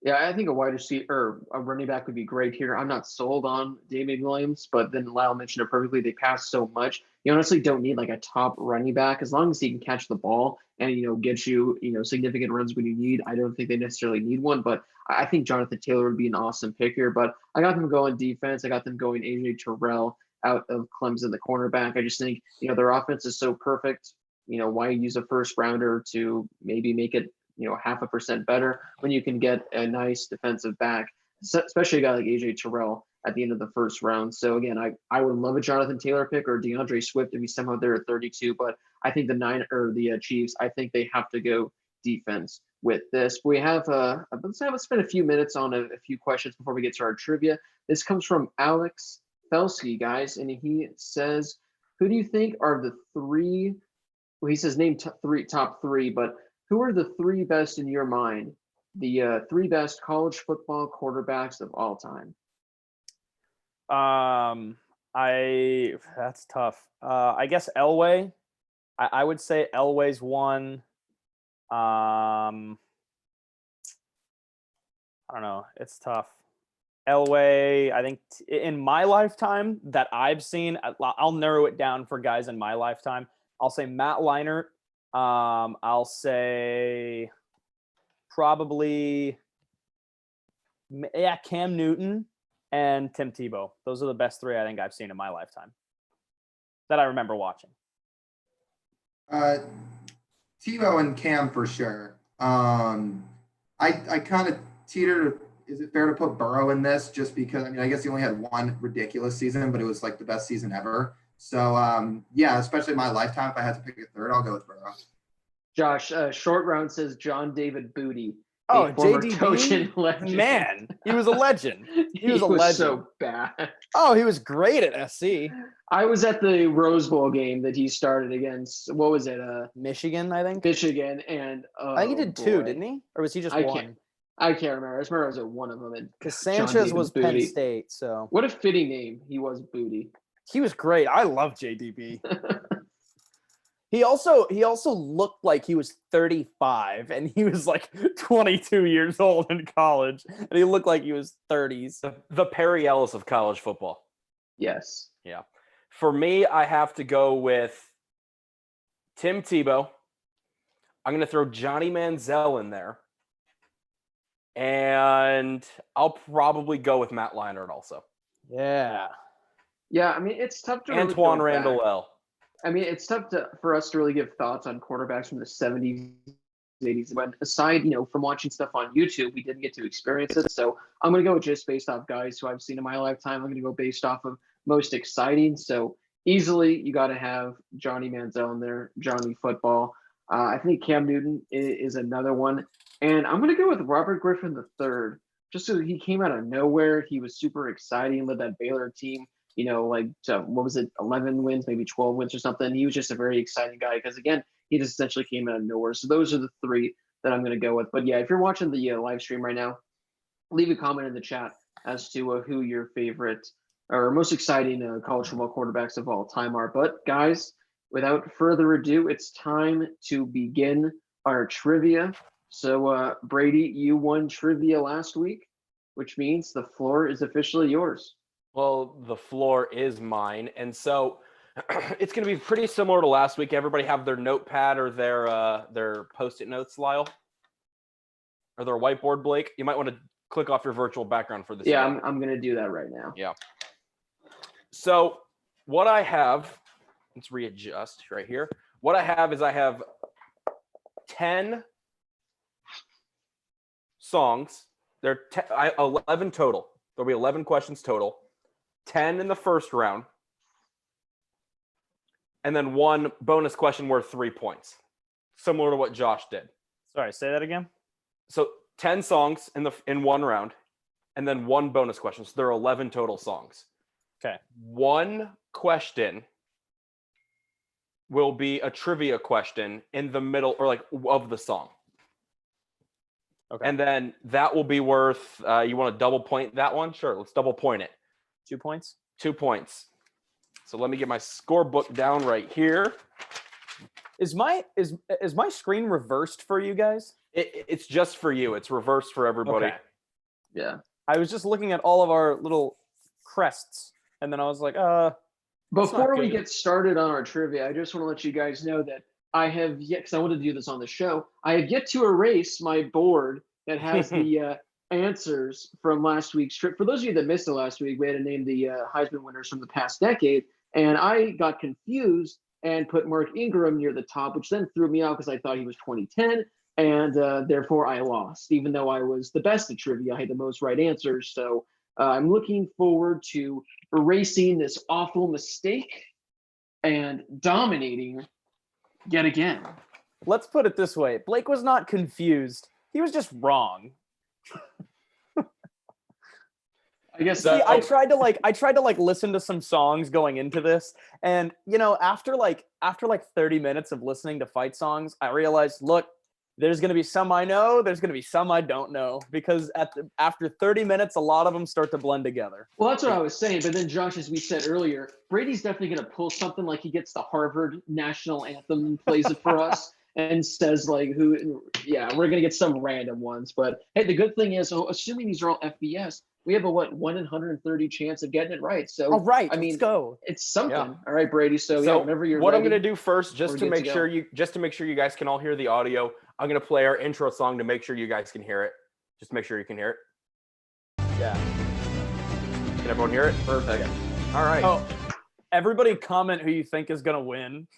Yeah, I think a wide receiver or a running back would be great here. I'm not sold on Damian Williams, but then Lyle mentioned it perfectly. They pass so much. You honestly don't need like a top running back as long as he can catch the ball and get you significant runs when you need. I don't think they necessarily need one, but I think Jonathan Taylor would be an awesome pick here. But I got them going defense. I got them going AJ Terrell out of Clemson, the cornerback. I just think their offense is so perfect. Why use a first rounder to maybe make it 0.5% better when you can get a nice defensive back, especially a guy like AJ Terrell at the end of the first round. So again, I would love a Jonathan Taylor pick or DeAndre Swift if he's somehow there at 32, but I think the Chiefs, I think they have to go defense with this. We have let's spend a few minutes on a few questions before we get to our trivia. This comes from Alex Felsky, guys, and he says, who do you think are the three? Well, he says name top three, but who are the three best in your mind? The three best college football quarterbacks of all time. That's tough. I guess Elway. I would say Elway's one. I don't know. It's tough. Elway, I think in my lifetime that I've seen, I'll narrow it down for guys in my lifetime. I'll say Matt Leinart. I'll say probably, Cam Newton and Tim Tebow. Those are the best three I think I've seen in my lifetime that I remember watching. Tebow and Cam for sure. I kind of teetered. Is it fair to put Burrow in this just because, I guess he only had one ridiculous season, but it was like the best season ever. So, especially in my lifetime, if I had to pick a third, I'll go with Burrow. Josh, Short Round says John David Booty. Oh, JDB, man, he was a legend. He was a legend. So bad. Oh, he was great at SC. I was at the Rose Bowl game that he started against. What was it? Michigan, I think. Michigan, and I think he did two, didn't he? Or was he just one? I can't remember. I just remember I was at one of them. Because Sanchez was Penn State, so what a fitting name. He was Booty. He was great. I love JDB. He also looked like he was 35 and he was like 22 years old in college and he looked like he was 30s. The Perry Ellis of college football. Yes. Yeah. For me, I have to go with Tim Tebow. I'm going to throw Johnny Manziel in there. And I'll probably go with Matt Leinart also. Yeah. Yeah, it's tough to Antoine Randall L. It's tough for us to really give thoughts on quarterbacks from the 70s, 80s. But aside, from watching stuff on YouTube, we didn't get to experience it. So I'm going to go just based off guys who I've seen in my lifetime. I'm going to go based off of most exciting. So easily, you got to have Johnny Manziel in there, Johnny Football. I think Cam Newton is another one. And I'm going to go with Robert Griffin III. Just so he came out of nowhere. He was super exciting, led that Baylor team. What was it, 11 wins, maybe 12 wins or something. He was just a very exciting guy because, again, he just essentially came out of nowhere. So those are the three that I'm going to go with. But, yeah, if you're watching the live stream right now, leave a comment in the chat as to who your favorite or most exciting college football quarterbacks of all time are. But, guys, without further ado, it's time to begin our trivia. So, Brady, you won trivia last week, which means the floor is officially yours. Well, the floor is mine. And so it's going to be pretty similar to last week. Everybody have their notepad or their Post-it notes, Lyle? Or their whiteboard, Blake? You might want to click off your virtual background for this. Yeah, I'm going to do that right now. Yeah. So what I have, let's readjust right here. What I have is I have 10 songs. There are 11 total. There'll be 11 questions total. 10 in the first round. And then one bonus question worth 3 points. Similar to what Josh did. Sorry, say that again. So 10 songs in one round, and then one bonus question. So there are 11 total songs. Okay. One question will be a trivia question in the middle or like of the song. Okay. And then that will be worth, you want to double point that one? Sure, let's double point it. 2 points. 2 points. So let me get my scorebook down right here. Is my screen reversed for you guys? It's just for you. It's reversed for everybody. Okay. Yeah. I was just looking at all of our little crests, and then I was like, Before we good. get started on our trivia, I just want to let you guys know that I have yet, because I wanted to do this on the show, I have yet to erase my board that has the answers from last week's trip. For those of you that missed it last week, we had to name the Heisman winners from the past decade, and I got confused and put Mark Ingram near the top, which then threw me out because I thought he was 2010, and therefore I lost. Even though I was the best at trivia, I had the most right answers. So I'm looking forward to erasing this awful mistake and dominating yet again. let's put it this way. Blake was not confused. He was just wrong. I guess See, I tried to listen to some songs going into this, and after 30 minutes of listening to fight songs, I realized, look, there's going to be some I know, there's going to be some I don't know, because after 30 minutes, a lot of them start to blend together. Well, that's what I was saying. But then, Josh, as we said earlier, Brady's definitely going to pull something like he gets the Harvard national anthem and plays it for us and says we're going to get some random ones. But hey, the good thing is, assuming these are all FBS, we have a 1 in 130 chance of getting it right. So, All right, I mean, let's go. it's something. Yeah. All right, Brady. So, whenever you're what ready, I'm going to do first, we're just to good make to sure go. you guys can all hear the audio, I'm going to play our intro song to make sure you guys can hear it. Just make sure you can hear it. Yeah. Can everyone hear it? Perfect. All right. Oh, everybody comment who you think is going to win.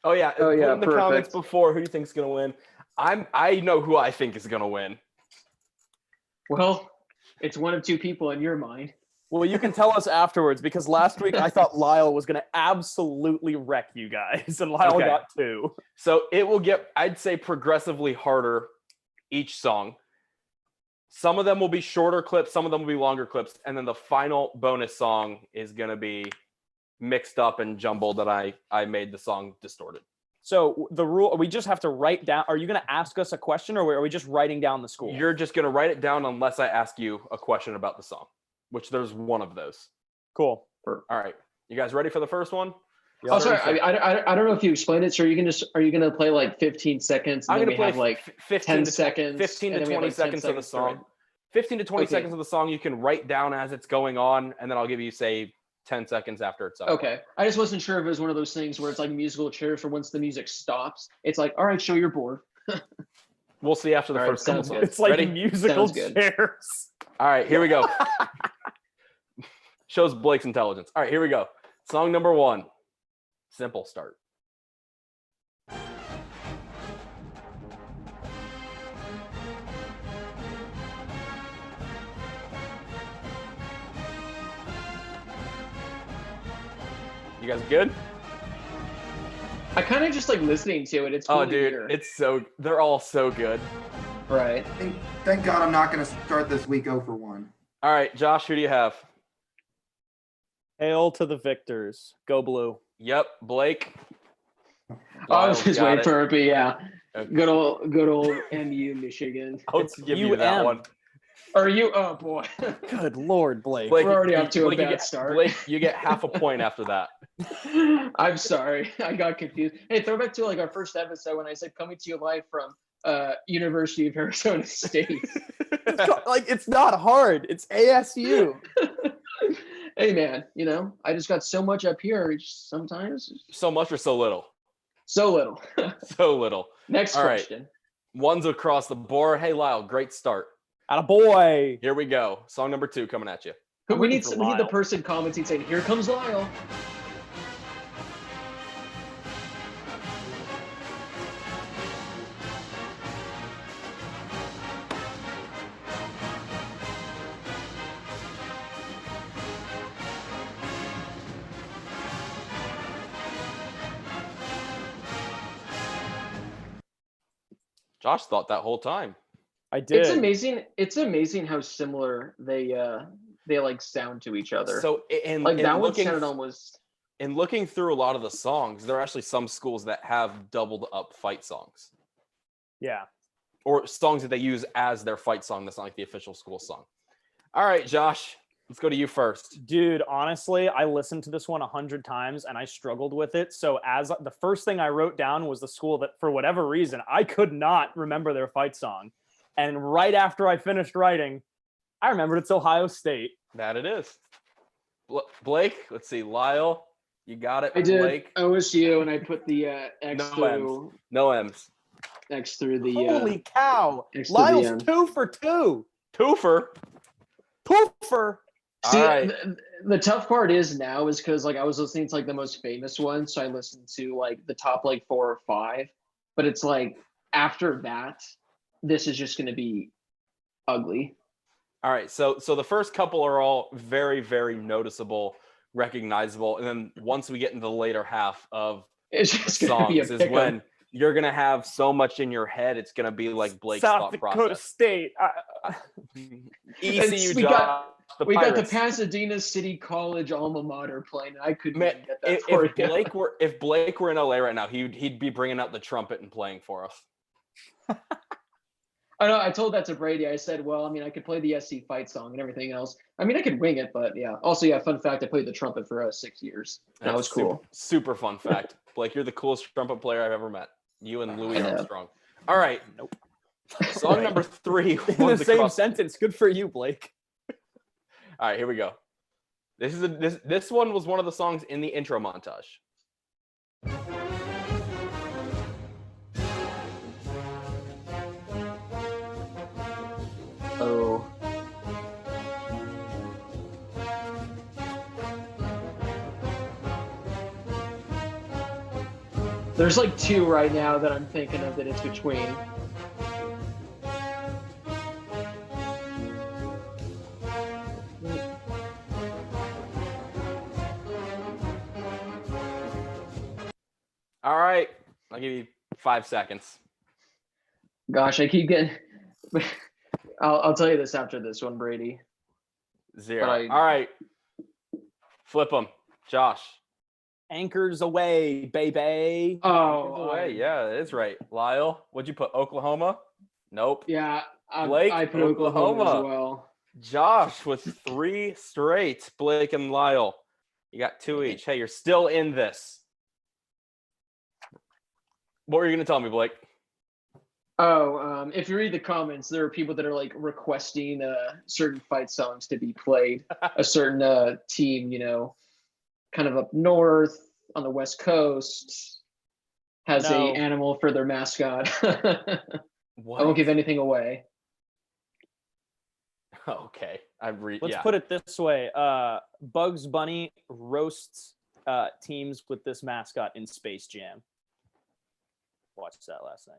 Oh yeah. Oh, yeah, Put in the comments perfect. before who you think's going to win. I know who I think is going to win. Well, it's one of two people in your mind. Well, you can tell us afterwards, because last week I thought Lyle was going to absolutely wreck you guys, and Lyle Okay. got 2. So it will get, I'd say, progressively harder each song. Some of them will be shorter clips, some of them will be longer clips, and then the final bonus song is going to be mixed up and jumbled that I made the song distorted. So the rule, we just have to write down. Are you going to ask us a question, or are we just writing down the score? You're just going to write it down unless I ask you a question about the song, which there's one of those. Cool. All right. You guys ready for the first one? Oh, sorry. I don't know if you explained it. So are you gonna play like 15 seconds? And I'm then going to we play have like 15 10 to seconds. 15 and to then we have, 20 like, 10 seconds of the seconds to write. song. 15 to 20 Okay. seconds of the song you can write down as it's going on, and then I'll give you, say, 10 seconds after it's up. Okay. I just wasn't sure if it was one of those things where it's like musical chairs for once the music stops. It's like, all right, show your board. We'll see after the All right, first couple sounds songs. good. It's like Ready? musical Sounds good. chairs. All right, here we go. Shows Blake's intelligence. All right, here we go. Song number 1. Simple start. You guys good? I kind of just like listening to it. It's cool Oh, to dude, hear. they're all so good. Right. Thank God I'm not going to start this week 0 for 1. All right, Josh, who do you have? Hail to the victors. Go blue. Yep, Blake. I was Lyle, just got waiting it. for it, but yeah. Okay. Good old MU Michigan. I'll It's give you that UM. one. Are you? Oh boy. Good Lord, Blake. Blake, We're already off to a Blake, you bad get, start. Blake, you get half a point after that. I'm sorry. I got confused. Hey, throwback to like our first episode when I said coming to you live from University of Arizona State. It's not hard. It's ASU. Hey man, I just got so much up here. Sometimes So much or so little? so little. So little. Next All right. question. One's across the board. Hey, Lyle, great start. Attaboy. Here we go. Song number 2 coming at you. I'm We rooting need for we need the Lyle. person commenting saying, "Here comes Lyle." Josh thought that whole time. I did. It's amazing how similar they like sound to each other. So in Like that one looking sounded almost. in looking through a lot of the songs, there are actually some schools that have doubled up fight songs Yeah. or songs that they use as their fight song. That's not like the official school song. All right, Josh, let's go to you first. Dude, honestly, I listened to this one 100 times and I struggled with it. So as the first thing I wrote down was the school that, for whatever reason, I could not remember their fight song. And right after I finished writing, I remembered it's Ohio State. That it is. Blake, let's see. Lyle, you got it. I did Blake, OSU, and I put the X No through no M's. X through the. Holy cow. next to the Lyle's end. 2 for 2. Twofer. Poofer. See, All right. the tough part is because like I was listening to like the most famous one, so I listened to like the top like 4 or 5. But it's like after that, this is just going to be ugly. All right. So the first couple are all very, very noticeable, recognizable. And then once we get into the later half of It's just going to be a songs is pick when you're gonna have so much in your head, it's gonna be like Blake's South thought Dakota process. State. ECU, we Josh, got- the We got the Pirates. Pasadena City College alma mater playing. I couldn't Man, even get that for if you. Blake were in LA right now, he'd be bringing out the trumpet and playing for us. I know. I told that to Brady. I said, well, I mean, I could play the SC fight song and everything else. I mean, I could wing it, but yeah. Also, yeah, fun fact, I played the trumpet for 6 years. That was cool. Super fun fact. Blake, you're the coolest trumpet player I've ever met. You and Louis I know. Armstrong. All right. Nope. Song number 3. In the same sentence. Good for you, Blake. All right, here we go. This one was one of the songs in the intro montage. Oh. There's like 2 right now that I'm thinking of that it's between. All right. I'll give you 5 seconds. Gosh, I keep getting. I'll tell you this after this one, Brady. 0. But All right. Flip them. Josh. Anchors away, baby. Oh, Away. Yeah, that is right. Lyle, what'd you put? Oklahoma? Nope. yeah. Blake, I put Oklahoma as Oklahoma. well. Josh with 3 straight. Blake and Lyle. You got 2 each. Hey, you're still in this. What were you going to tell me, Blake? Oh, if you read the comments, there are people that are like requesting certain fight songs to be played. A certain team, kind of up north on the West Coast, has No. a animal for their mascot. I What? won't give anything away. Okay. Let's put it this way. Bugs Bunny roasts teams with this mascot in Space Jam. Watched that last night.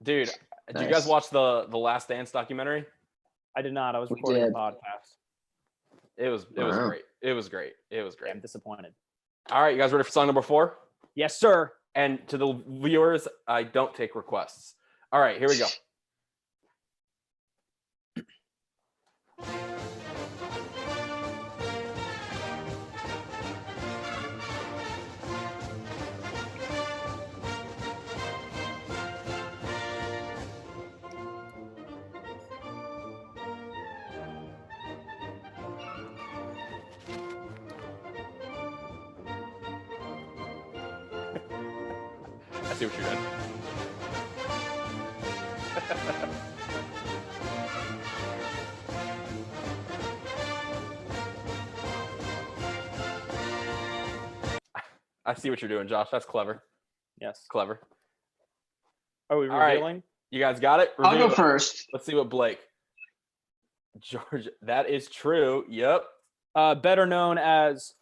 Dude, did you Nice. guys watch the Last Dance documentary? I did not. I was We recording a did. podcast. It was Wow. great. It was great. I'm disappointed. All right, you guys ready for song number 4? Yes, sir. And to the viewers, I don't take requests. All right, here we go. I see what you're doing. I see what you're doing, Josh. That's clever. Yes. Clever. Are we All right. revealing? You guys got it? I'll Reveal go it. first. Let's see what Blake. Georgia. That is true. Yep. better known as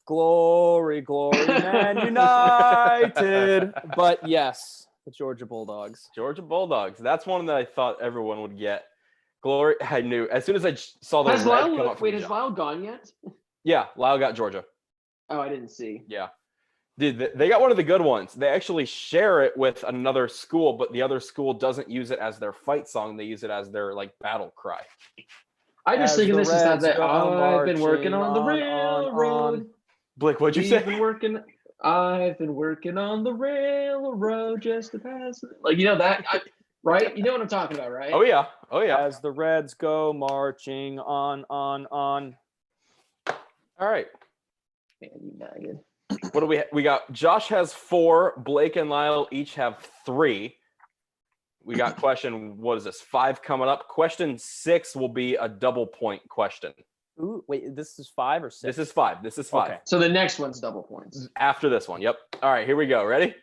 Glory, Glory, Man United. But yes, the Georgia Bulldogs. Georgia Bulldogs. That's one that I thought everyone would get. Glory. I knew as soon as I saw the Has red come Lyle, up. wait, has Lyle gone yet? Yeah, Lyle got Georgia. Oh, I didn't see. Yeah. Dude, they got one of the good ones. They actually share it with another school, but the other school doesn't use it as their fight song. They use it as their like battle cry. I just As thinking the this is not Reds that go I've been working marching on the on, railroad. Blake, what'd you We've say? been working. I've been working on the railroad just to pass it. Like, you know that, right? You know what I'm talking about, right? Oh yeah. Oh yeah. As the Reds go marching on. All right. Man United. What do we got? Josh has 4. Blake and Lyle each have 3. We got question, what is this? 5 coming up. Question 6 will be a double point question. Ooh, wait, this is 5 or 6? This is 5. This is 5. Okay. So the next one's double points. After this one. Yep. All right, here we go. Ready?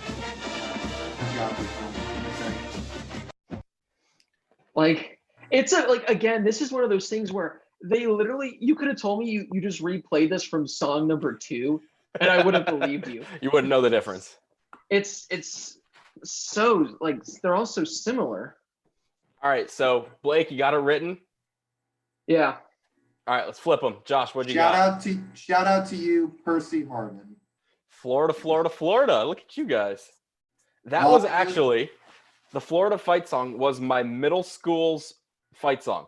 I've got this one. Like, it's a, like, again, this is one of those things where they literally, you could have told me you just replayed this from song number 2 and I would have believed you. You wouldn't know the difference. It's so, like, they're all so similar. All right, so Blake, you got it written? Yeah. All right, let's flip them. Josh, what do you got? Shout out to you, Percy Harmon. Florida, Florida, Florida. Look at you guys. That Oh, was dude. actually the Florida fight song was my middle school's fight song.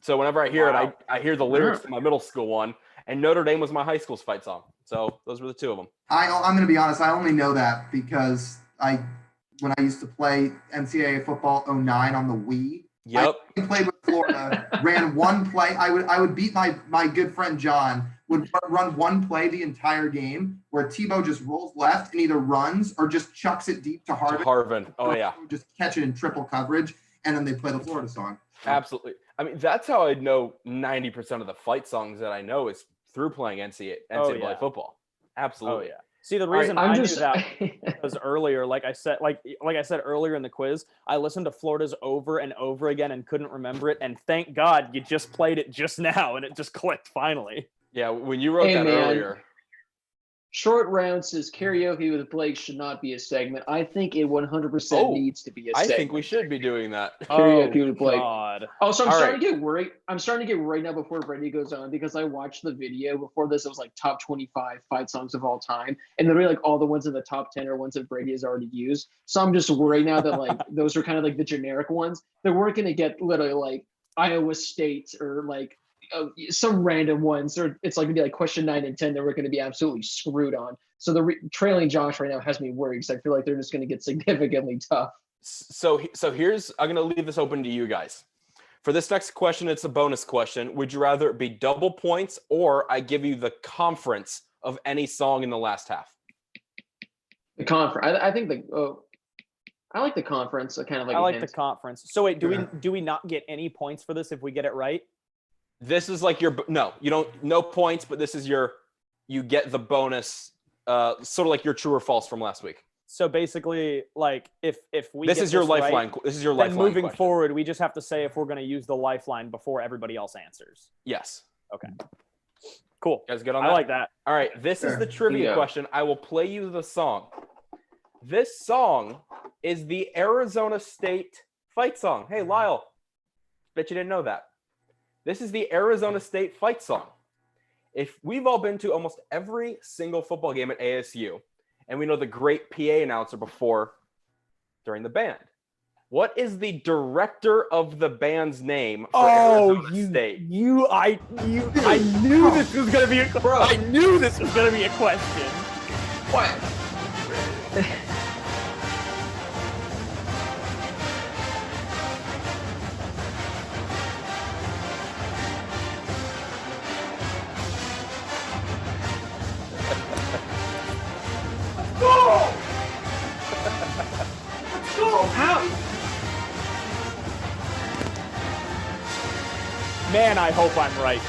So whenever I hear Wow. it, I hear the lyrics to my middle school one, and Notre Dame was my high school's fight song. So those were the 2 of them. I'm going to be honest. I only know that because when I used to play NCAA football 09 on the Wii, Yep. I played with Florida, ran one play. I would beat my good friend John, would run one play the entire game where Tebow just rolls left and either runs or just chucks it deep to Harvin. Harvin. Oh yeah. Just catch it in triple coverage, and then they play the Florida song. Absolutely. I mean, that's how I know 90% of the fight songs that I know is through playing NCAA yeah. football. Oh Absolutely. yeah. See, the right, reason I'm I just, knew that was earlier, like I said earlier in the quiz, I listened to Florida's over and over again and couldn't remember it. And thank God you just played it just now and it just clicked finally. Yeah, when you wrote Hey, that man. earlier. Short Round says karaoke with Blake should not be a segment. I think it 100% Oh, needs to be a I segment. think we should be doing that. Karaoke with Blake. God. Also, I'm All starting to get worried. I'm starting to get worried now before Brady goes on because I watched the video before this. It was like top 25 fight songs of all time, and literally like all the ones in the top 10 are ones that Brady has already used. So I'm just worried now that like those are kind of like the generic ones. They weren't going to get literally like Iowa State or like some random ones, or it's like going to be like question 9 and 10 that we're going to be absolutely screwed on. So the trailing Josh right now has me worried because I feel like they're just going to get significantly tough. So here's, I'm going to leave this open to you guys. For this next question, it's a bonus question. Would you rather it be double points or I give you the conference of any song in the last half? The conference. I think I like the conference. I kind of like. I a like the hint. conference. So wait, Yeah. do we not get any points for this if we get it right? This is like your, no, you don't, no points, but this is your, you get the bonus, sort of like your true or false from last week. So basically, like if we This get is your right, lifeline. This is your then lifeline moving question. forward, we just have to say if we're going to use the lifeline before everybody else answers. Yes. Cool. You guys good on I that? like that. All right, this is Sure. the trivia Yeah. question. I will play you the song. This song is the Arizona State fight song. Hey, Lyle, bet you didn't know that. This is the Arizona State fight song. If we've all been to almost every single football game at ASU, and we know the great PA announcer during the band. What is the director of the band's name for Arizona State? I knew this was gonna be I knew this was gonna be a question. What? Man, I hope I'm right.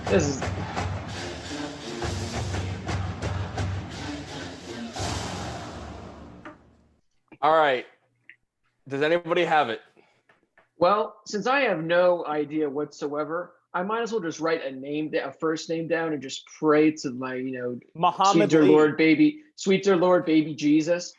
This is All right. Does anybody have it? well, since I have no idea whatsoever, I might as well just write a first name down and just pray to my, Muhammad sweet dear Lee. Lord, baby Jesus.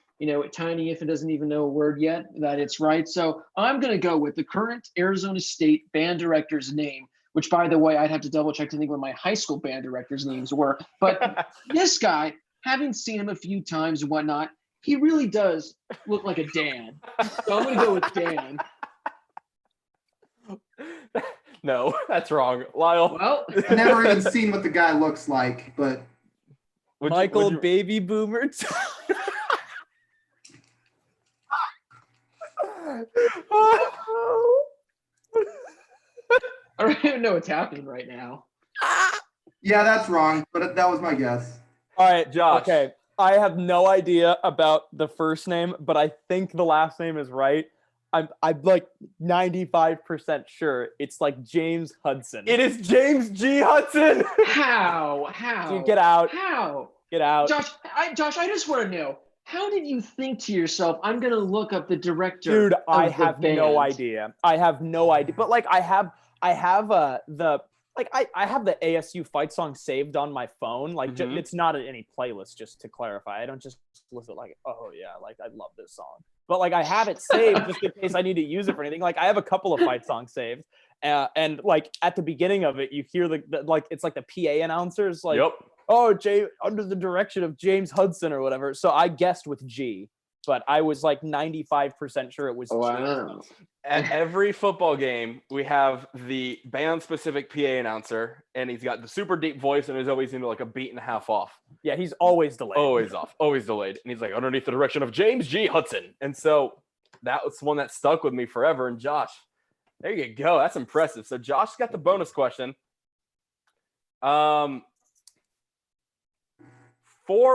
Tiny infant doesn't even know a word yet that it's right. So I'm gonna go with the current Arizona State band director's name, which, by the way, I'd have to double check to think what my high school band directors' names were. But this guy, having seen him a few times and whatnot, he really does look like a Dan. So I'm gonna go with Dan. No, that's wrong. Lyle. Well, I've never even seen what the guy looks like, but Michael Baby Boomer. I don't even know what's happening right now. yeah, that's wrong. But that was my guess. All right, Josh. Okay, I have no idea about the first name, but I think the last name is right. I'm like 95% sure it's like James Hudson. It is James G. Hudson. How? Dude, get out. How? Get out. Josh, I just want to know, how did you think to yourself, I'm going to look up the director? Dude, I of the have no band? idea. I have no idea. But like I have I have the ASU fight song saved on my phone. Like it's not in any playlist, just to clarify. I don't just listen like, oh yeah, like I love this song. But like I have it saved just in case I need to use it for anything. Like I have a couple of fight songs saved. And like at the beginning of it, you hear the like it's like the PA announcers like, Yep. oh, under the direction of James Hudson or whatever. So I guessed with G, but I was like 95% sure it was James Wow. Hudson. At every football game, we have the band-specific PA announcer, and he's got the super deep voice, and he's always into like a beat and a half off. Yeah, he's always delayed. Always off, always delayed. And he's like, underneath the direction of James G. Hudson. And so that was one that stuck with me forever. And Josh, there you go. That's impressive. So Josh got the bonus question. 4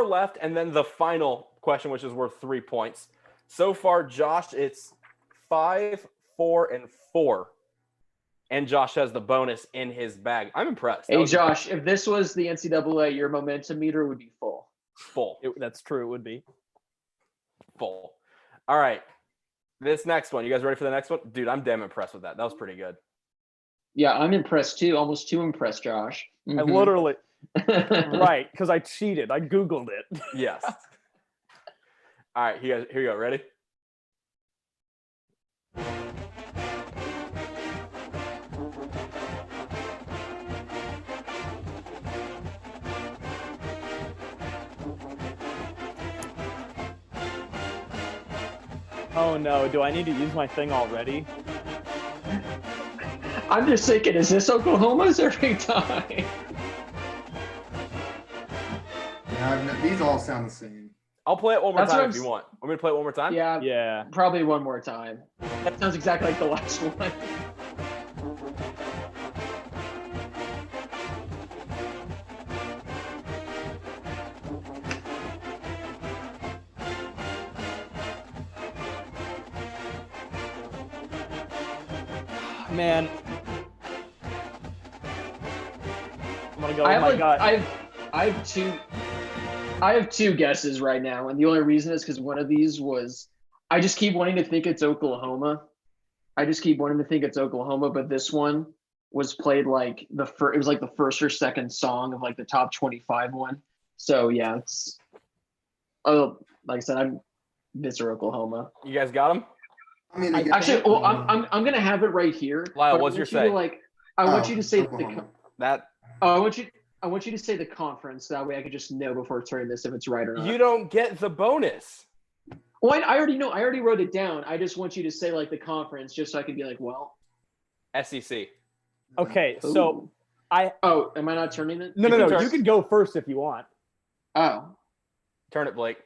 left, and then the final question, which is worth 3 points. So far, Josh, it's 5, 4, and 4. And Josh has the bonus in his bag. I'm impressed. That Hey, was Josh, if this was the NCAA, your momentum meter would be full. full. That's true. It would be. Full. All right. This next one. You guys ready for the next one? Dude, I'm damn impressed with that. That was pretty good. Yeah, I'm impressed too. Almost too impressed, Josh. I Mhm. literally right, because I cheated. I Googled it. Yes. All right. Here you go. Ready? Oh no, do I need to use my thing already? I'm just thinking, is this Oklahoma's every time? Yeah, these all sound the same. I'll play it one more That's what time I'm if you s- want. Want me to play it one more time? Yeah, Yeah. probably one more time. That sounds exactly like the last one. Man. I'm gonna go I with have my like, gut. I have two guesses right now, and the only reason is because one of these was, I just keep wanting to think it's Oklahoma. I just keep wanting to think it's Oklahoma, but this one was played like it was like the first or second song of like the top 25 one. So yeah, it's like I said, I'm Mr. Oklahoma. You guys got him? I mean, Actually, well, I'm gonna have it right here. Lyle, but I what's your want you to, say? like, I want you to say Oklahoma. That I want you to say the conference. That way I could just know before turning this if it's right or not. you don't get the bonus. Well, I already know. I already wrote it down. I just want you to say like the conference, just so I can be like, well. SEC. Okay, so Ooh. I Oh, am I not turning it? no, can turn- you can go first if you want. Oh, Turn it, Blake.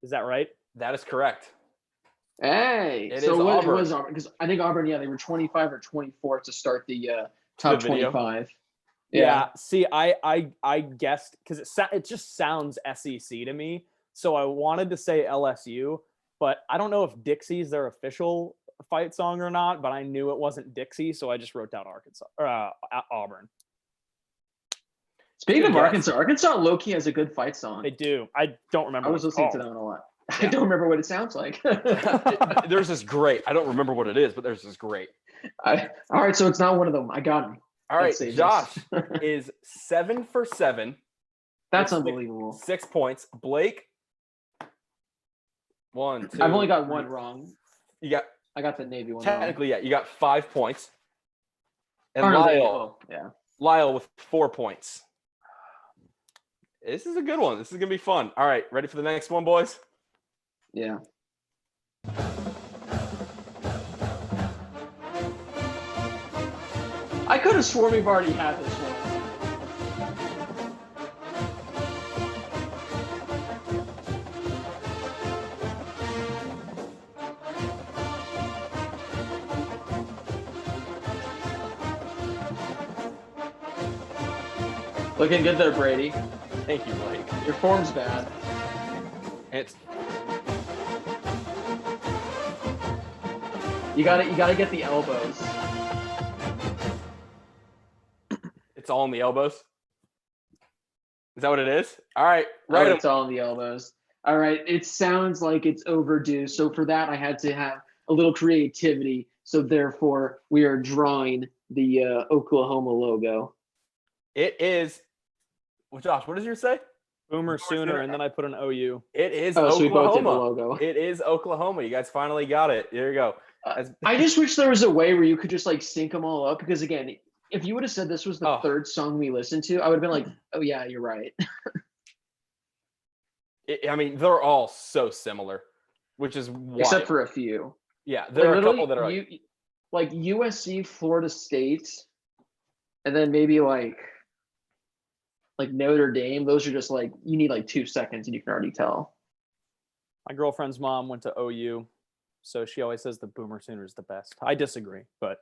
Is that right? That is correct. hey. It so is what Auburn. was Auburn? Because I think Auburn, yeah, they were 25 or 24 to start the top The video. 25. Yeah. See, I guessed because it just sounds SEC to me. So I wanted to say LSU, but I don't know if Dixie's their official fight song or not. But I knew it wasn't Dixie, so I just wrote down Arkansas or Auburn. Speaking Good of guess. Arkansas low-key has a good fight song. They do. I don't remember. I was what it's listening to called. that one a lot. Yeah. I don't remember what it sounds like. There's this great. I don't remember what it is, but there's this great. All right, so it's not one of them. I got him. All right, Let's see, Josh this. is 7 for 7. That's with unbelievable. 6 points. Blake, 1, 2. I've only got 3. one wrong. You got I got the Navy one. technically, yeah. You got 5 points. And wrong. Oh, no, Lyle, yeah. Lyle with 4 points. This is a good one. This is gonna be fun. All right, ready for the next one, boys? Yeah. I could have sworn we've already had this one. Looking good there, Brady. Thank you, Blake. Your form's bad. It's You gotta get the elbows. it's all in the elbows. Is that what it is? All right, Right, right. it's all in the elbows. All right, it sounds like it's overdue. So for that, I had to have a little creativity. So therefore, we are drawing the Oklahoma logo. It is. Well, Josh, what does yours say? Boomer Sooner, and then I put an OU. It is Oh, so we both did the Oklahoma. logo. It is Oklahoma. You guys finally got it. There you go. I just wish there was a way where you could just like sync them all up. Because again, if you would have said this was the Oh. third song we listened to, I would have been like, oh yeah, you're right. I mean, they're all so similar, which is wild. Except for a few. Yeah, there are a couple literally, that are like, USC, Florida State, and then maybe like Notre Dame. Those are just like you need like 2 seconds and you can already tell. My girlfriend's mom went to OU, so she always says the Boomer Sooner is the best. I disagree, but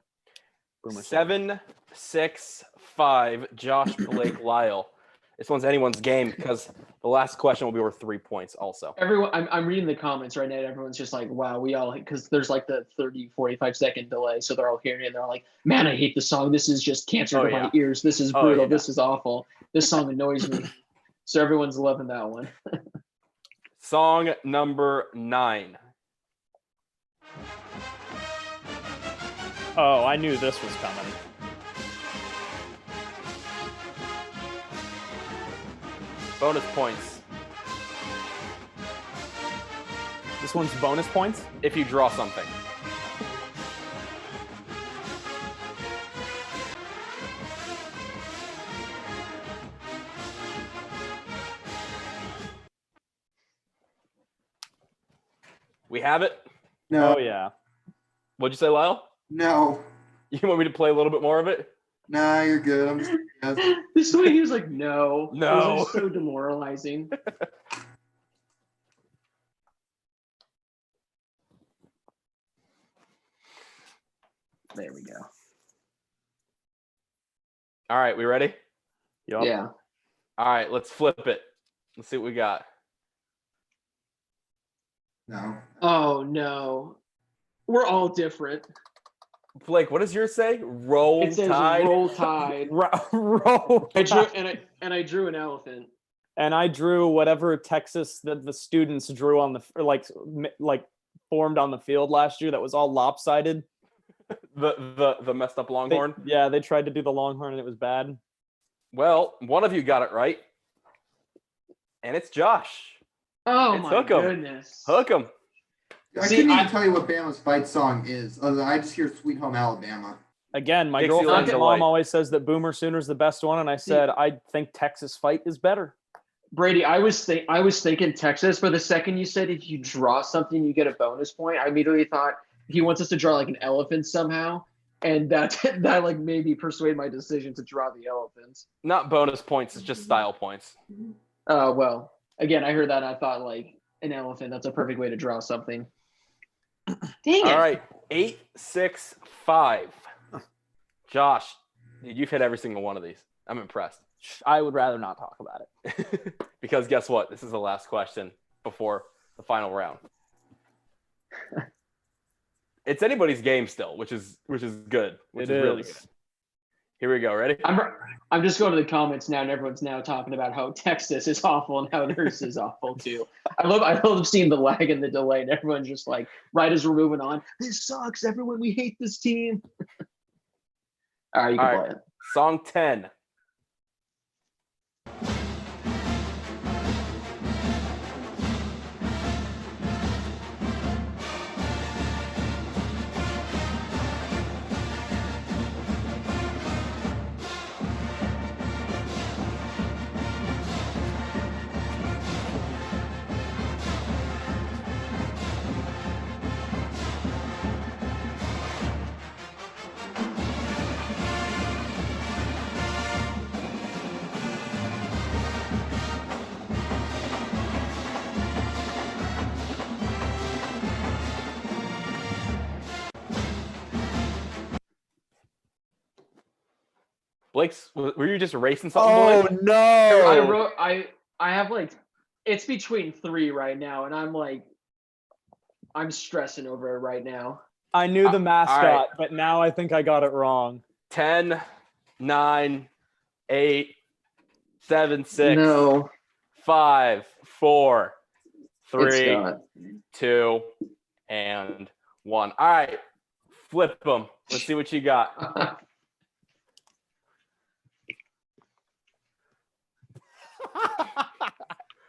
Boomer Sooner. 7-6-5. Josh, Blake, Lyle. This one's anyone's game because the last question will be worth 3 points also. Everyone, I'm reading the comments right now. Everyone's just like, wow, we all, because there's like the 30-45 second delay. So they're all hearing it and they're like, man, I hate the song. This is just cancer Oh, to yeah. my ears. This is Oh, brutal. yeah. This is awful. This song annoys me. So everyone's loving that one. Song number 9. Oh, I knew this was coming. Bonus points This one's bonus points. if you draw something. We have it. No, Oh yeah. What'd you say, Lyle? no, You want me to play a little bit more of it? nah, you're good. I'm just yes. This way he was like, no. It No. was like so demoralizing. There we go. All right, we ready? Yup. Yeah. All right, let's flip it. Let's see what we got. No. Oh no. We're all different. Blake, what does yours say? Roll It says Tide. roll tide. Roll. I drew and I drew an elephant. And I drew whatever Texas that the students drew on the or like formed on the field last year that was all lopsided. The messed up They- Longhorn. yeah, they tried to do the Longhorn and it was bad. Well, one of you got it right, and it's Josh. Oh It's my Hook 'em. goodness. Hook 'em. I See, couldn't even I- tell you what Bama's fight song is. Other than I just hear "Sweet Home Alabama." Again, my Dixieland's girlfriend's a mom light. always says that Boomer Sooner's the best one, and I said I think Texas Fight is better. Brady, I was thinking Texas, but the second you said if you draw something you get a bonus point, I immediately thought he wants us to draw like an elephant somehow. And that like maybe persuade my decision to draw the elephants. Not bonus points, it's just style points. Well, again, I heard that and I thought like an elephant, that's a perfect way to draw something. Dang it. All right, 8-6-5. Josh, dude, you've hit every single one of these. I'm impressed. I would rather not talk about it. Because guess what? This is the last question before the final round. It's anybody's game still, which is good. Which is really good. Here we go. Ready? I'm just going to the comments now, and everyone's now talking about how Texas is awful and how theirs is awful too. I love seeing the lag and the delay, and everyone's just like, right as we're moving on, this sucks. Everyone, we hate this team. All right, you can play it. Song 10. Blake's, were you just erasing something? Oh Blake? no! I have like, it's between 3 right now, and I'm stressing over it right now. I knew the mascot, right. but now I think I got it wrong. 10, 9, 8, 7, 6, No. 5, 4, It's 3, not. 2, and 1. All right, flip them. Let's see what you got.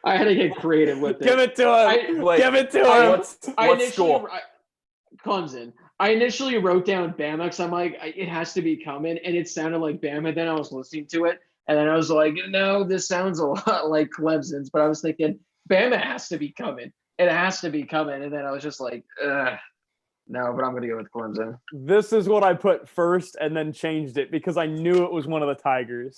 I had to get creative with it. Give it to him. Blake, Give it to him. What school? Clemson. I initially wrote down Bama because I'm like, it has to be coming, and it sounded like Bama. Then I was listening to it, and then I was like, no, this sounds a lot like Clemson's. But I was thinking Bama has to be coming. It has to be coming, and then I was just like, no, but I'm gonna go with Clemson. This is what I put first, and then changed it because I knew it was one of the Tigers.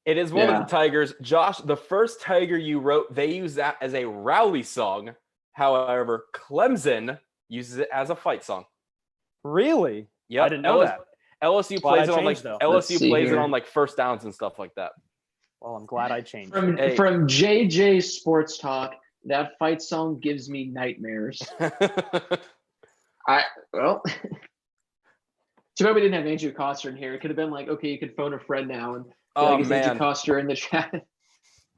It is one of the Tigers. Josh, the first Tiger you wrote, they use that as a rally song. However, Clemson uses it as a fight song. Really? Yep. I didn't know that. LSU Glad plays I it on like changed, though. LSU plays it here. on like first downs and stuff like that. Well, I'm glad I changed. From JJ Sports Talk, that fight song gives me nightmares. Well, too bad we didn't have Andrew Coster in here. It could have been like, okay, you could phone a friend now and is Andrew Coster in the chat.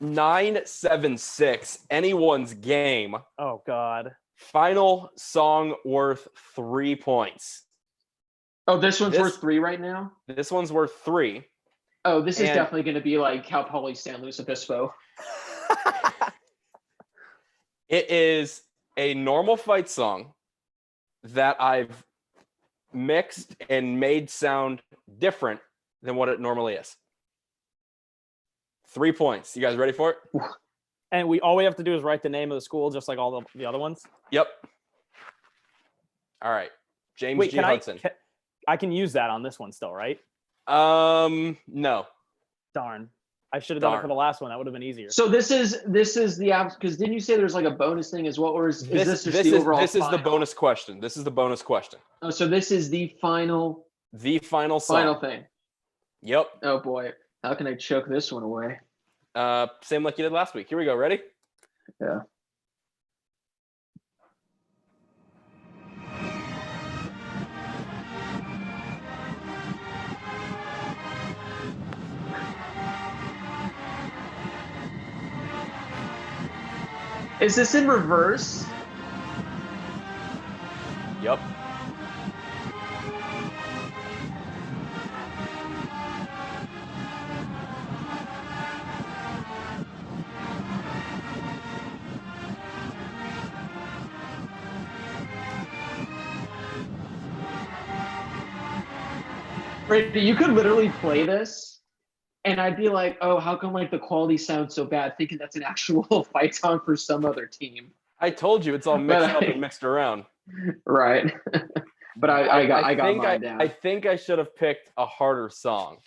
9-7-6. Anyone's game. Oh God. Final song worth 3 points. Oh, this one's worth 3 right now? This one's worth 3. Oh, this is definitely going to be like Cal Poly San Luis Obispo. It is a normal fight song that I've mixed and made sound different than what it normally is. 3 points. You guys ready for it? And all we have to do is write the name of the school, just like all the other ones. Yep. All right. James G. Hudson. I can use that on this one still, right? No. Darn. I should have done it for the last one. That would have been easier. So this is the app, because didn't you say there's like a bonus thing as well, or is this just the overall? This is the bonus question. This is the bonus question. Oh, so this is the final. The final song. Final thing. Yep. Oh boy, how can I choke this one away? Same like you did last week. Here we go. Ready? Yeah. Is this in reverse? Yep. Brady, you could literally play this, and I'd be like, "Oh, how come like the quality sounds so bad?" Thinking that's an actual fight song for some other team. I told you it's all mixed up and mixed around. Right. But I got mine down. I think I should have picked a harder song.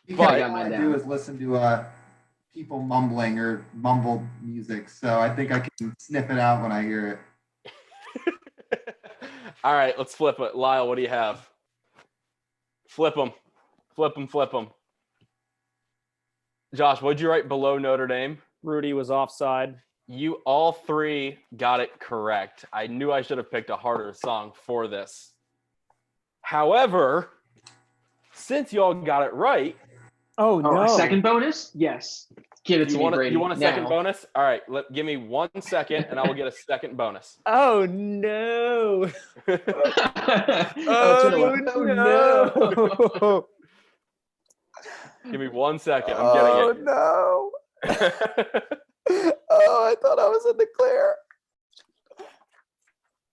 Because all I do is listen to people mumbling or mumbled music, so I think I can sniff it out when I hear it. All right, let's flip it. Lyle, what do you have? Flip them. Flip them, flip them. Josh, what'd you write below Notre Dame? Rudy was offside. You all three got it correct. I knew I should have picked a harder song for this. However, since you all got it right, Oh, Oh, no. a second bonus? Yes. Give it to me, Brady. you want a second now. bonus? All right, give me 1 second, and I will get a second bonus. Oh, no. Oh, Give me 1 second. I'm Oh, getting no. it. Oh, I thought I was in the clear.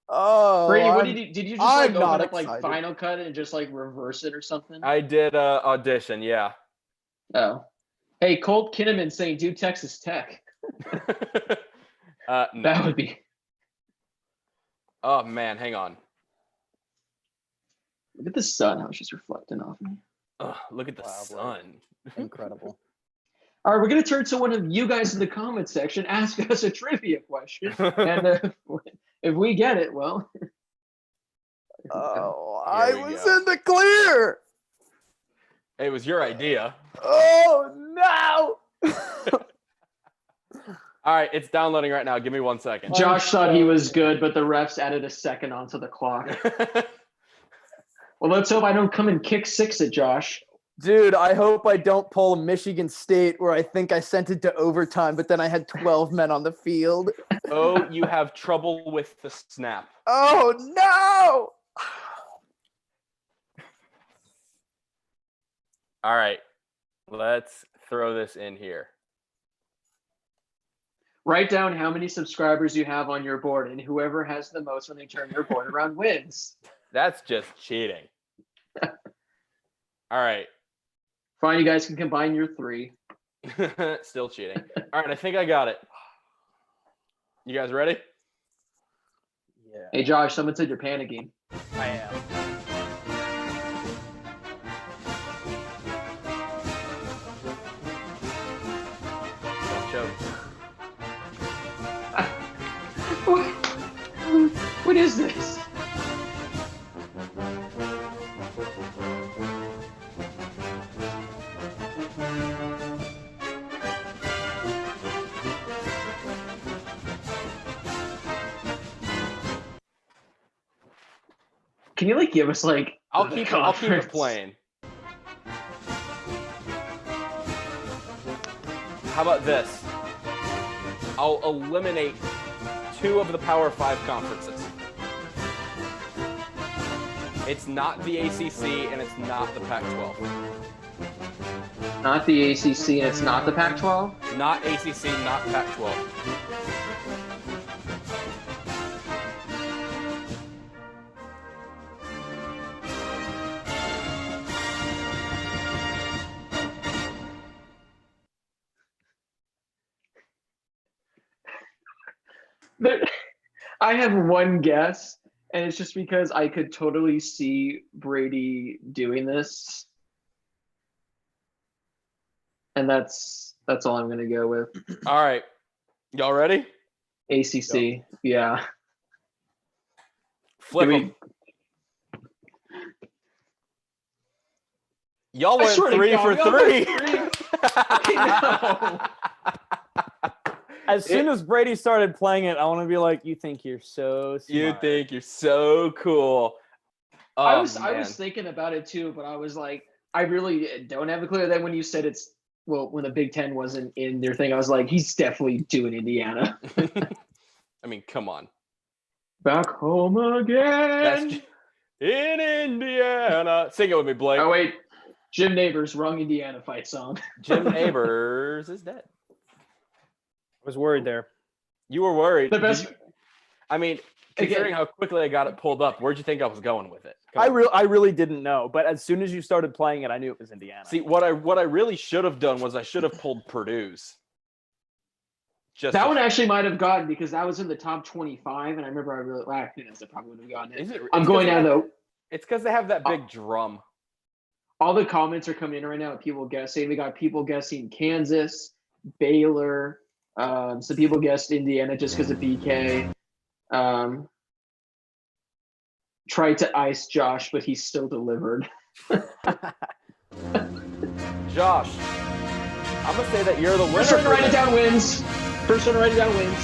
Oh, Brady, what I'm- did you just I'm like not open up like excited. Final Cut and just like reverse it or something? I did audition, yeah. Oh. Hey, Colt Kinnaman saying do Texas Tech. No. That would be. Oh man, hang on. Look at the sun, how it's just reflecting off me. Ugh, look at the Wow, bro. sun. Incredible. All right, we're going to turn to one of you guys in the comment section. Ask us a trivia question. And if we get it, well. Oh, Here I we was go. in the clear. It was your idea. Oh, no. All right, it's downloading right now. Give me 1 second. Josh thought he was good, but the refs added a second onto the clock. Well, let's hope I don't come and kick six at Josh. Dude, I hope I don't pull a Michigan State where I think I sent it to overtime, but then I had 12 men on the field. Oh, you have trouble with the snap. Oh, no. All right, let's throw this in here. Write down how many subscribers you have on your board, and whoever has the most when they turn your board around wins. That's just cheating. All right. Fine, you guys can combine your three. Still cheating. All right, I think I got it. You guys ready? Yeah, Hey, Josh, someone said you're panicking. I am. Don't choke. What is this? Can you like give us like I'll the keep conference? it playing. How about this? I'll eliminate 2 of the Power 5 conferences. It's not the ACC and it's not the Pac-12. Not the ACC and it's not the Pac-12. Not ACC, not Pac-12. I have one guess, and it's just because I could totally see Brady doing this, and that's all I'm gonna go with. All right. Y'all ready? ACC, yeah. Flip Do we- them. Y'all I went swear to 3 God, for we all went 3. I As soon as Brady started playing it, I want to be like, you think you're so smart. You think you're so cool. Oh, I was man. thinking about it too, but I was like, I really don't have a clue. Then when you said when the Big Ten wasn't in their thing, I was like, he's definitely doing Indiana. I mean, come on. Back home again. That's in Indiana. Sing it with me, Blake. Oh wait, Jim Neighbors, wrong Indiana fight song. Jim Neighbors is dead. I was worried there. You were worried. The best. I mean, Again- considering how quickly I got it pulled up, where'd you think I was going with it? Come I on. really didn't know, but as soon as you started playing it, I knew it was Indiana. See, what I really should have done was I should have pulled Purdue's. Just That to- one actually might have gotten because that was in the top 25, and I remember I think that's probably would have gotten it. Is it? I'm it's going 'cause down they- though. It's because they have that big drum. All the comments are coming in right now. People guessing. We got people guessing Kansas, Baylor. Some people guessed Indiana just because of BK. Tried to ice Josh, but he still delivered. Josh, I'm gonna say that you're the winner. First one to for write it this. down wins. First one to write it down wins.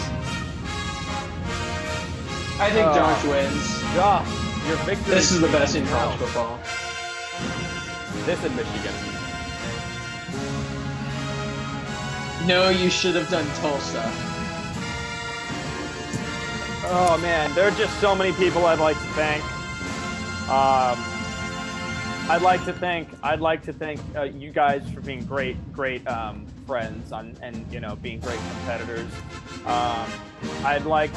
I think Josh wins. Josh, your victory. This is the best in college football. This in Michigan. No, you should have done Tulsa. Oh man, there are just so many people I'd like to thank. I'd like to thank you guys for being great friends and being great competitors. I'd like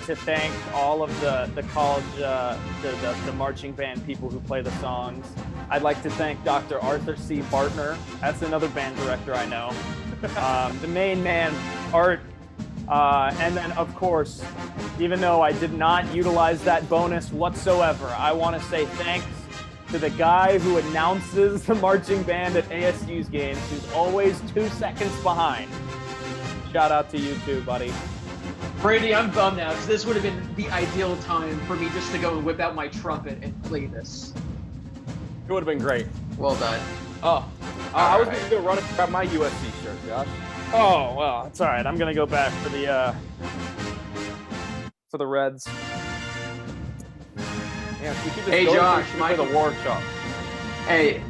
to thank all of the college the marching band people who play the songs. I'd like to thank Dr. Arthur C. Bartner. That's another band director I know. The main man, Art. And then, of course, even though I did not utilize that bonus whatsoever, I want to say thanks to the guy who announces the marching band at ASU's games, who's always 2 seconds behind. Shout out to you too, buddy. Brady, I'm bummed now because this would have been the ideal time for me just to go and whip out my trumpet and play this. It would have been great. Well done. Oh, I was going to run and grab my USC shirt, Josh. Oh well, it's all right. I'm gonna go back for the Reds. Yeah, if we keep this Hey, going, Josh, we should play the War Chop. Hey,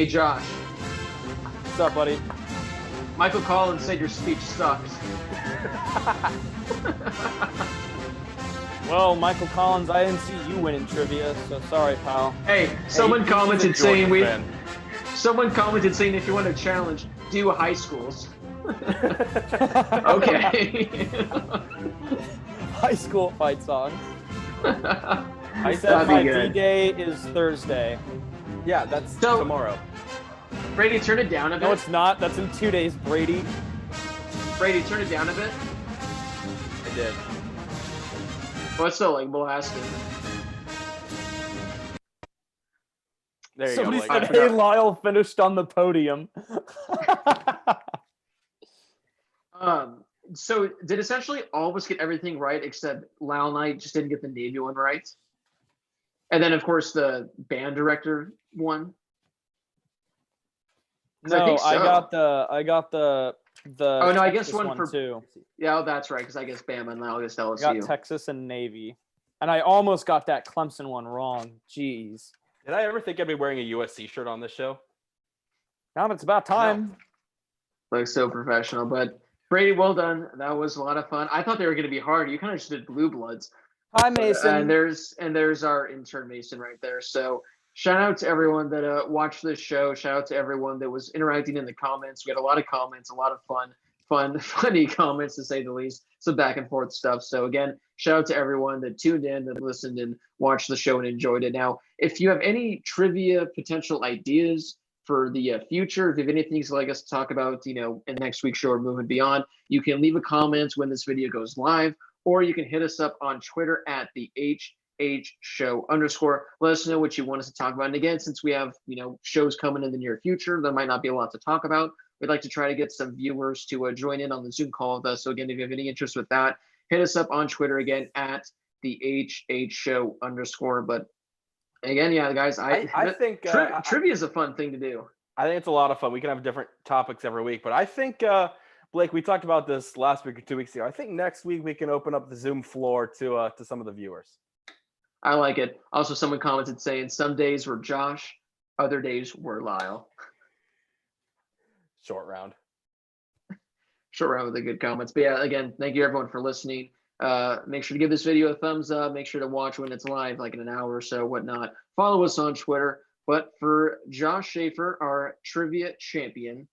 Josh. What's up, buddy? Michael Collins said your speech sucks. Well, Michael Collins, I didn't see you winning trivia, so sorry, pal. Hey, someone He's commented a Georgia saying fan. Someone commented saying if you want to challenge, do high schools. Okay. High school fight songs. I said That'd be my good. D-Day is Thursday. Yeah, that's So- tomorrow. Brady, turn it down a bit. No, it's not. That's in 2 days, Brady. Brady, turn it down a bit. I did. What's still like blasting? There you Somebody go. said, Like, "Hey, Lyle finished on the podium." So did essentially all of us get everything right except Lyle and I just didn't get the Navy one right? And then of course the band director one. 'Cause No, think so. I got the. Oh, no, I guess Texas one for- too. Yeah, oh, that's right, because I guess Bama and Lyle gets I got LSU. Texas and Navy, and I almost got that Clemson one wrong. Jeez. did I ever think I'd be wearing a USC shirt on this show? Now it's about time. Like so professional. But Brady, well done. That was a lot of fun. I thought they were going to be hard. You kind of just did blue bloods. Hi, Mason. And there's our intern Mason right there. So shout out to everyone that watched this show. Shout out to everyone that was interacting in the comments. We had a lot of comments, a lot of funny comments to say the least. Some back and forth stuff. So again, shout out to everyone that tuned in, that listened and watched the show and enjoyed it. Now, if you have any trivia potential ideas for the future, if you have anything you'd like us to talk about, in next week's show or moving beyond, you can leave a comment when this video goes live, or you can hit us up on Twitter at the HHShow_. Let us know what you want us to talk about. And again, since we have, shows coming in the near future, there might not be a lot to talk about. We'd like to try to get some viewers to join in on the Zoom call with us. So again, if you have any interest with that, hit us up on Twitter again at the HHShow_. But again, yeah, guys, I think trivia is a fun thing to do. I think it's a lot of fun. We can have different topics every week, but I think Blake, we talked about this last week or 2 weeks ago. I think next week we can open up the Zoom floor to some of the viewers. I like it. Also, someone commented saying some days were Josh, other days were Lyle. Short round. Short round with the good comments. But yeah, again, thank you everyone for listening. Make sure to give this video a thumbs up. Make sure to watch when it's live, like in an hour or so, whatnot. Follow us on Twitter. But for Josh Schaefer, our trivia champion,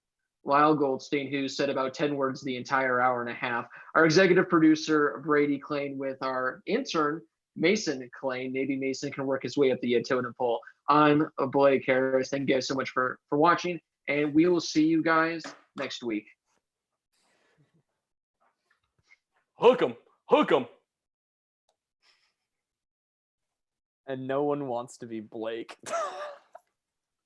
Lyle Goldstein, who said about 10 words the entire hour and a half, our executive producer, Brady Klain, with our intern, Mason Klain. Maybe Mason can work his way up the totem pole. I'm Blake Harris. Thank you guys so much for watching, and we will see you guys next week. Hook 'em. Hook 'em. And no one wants to be Blake.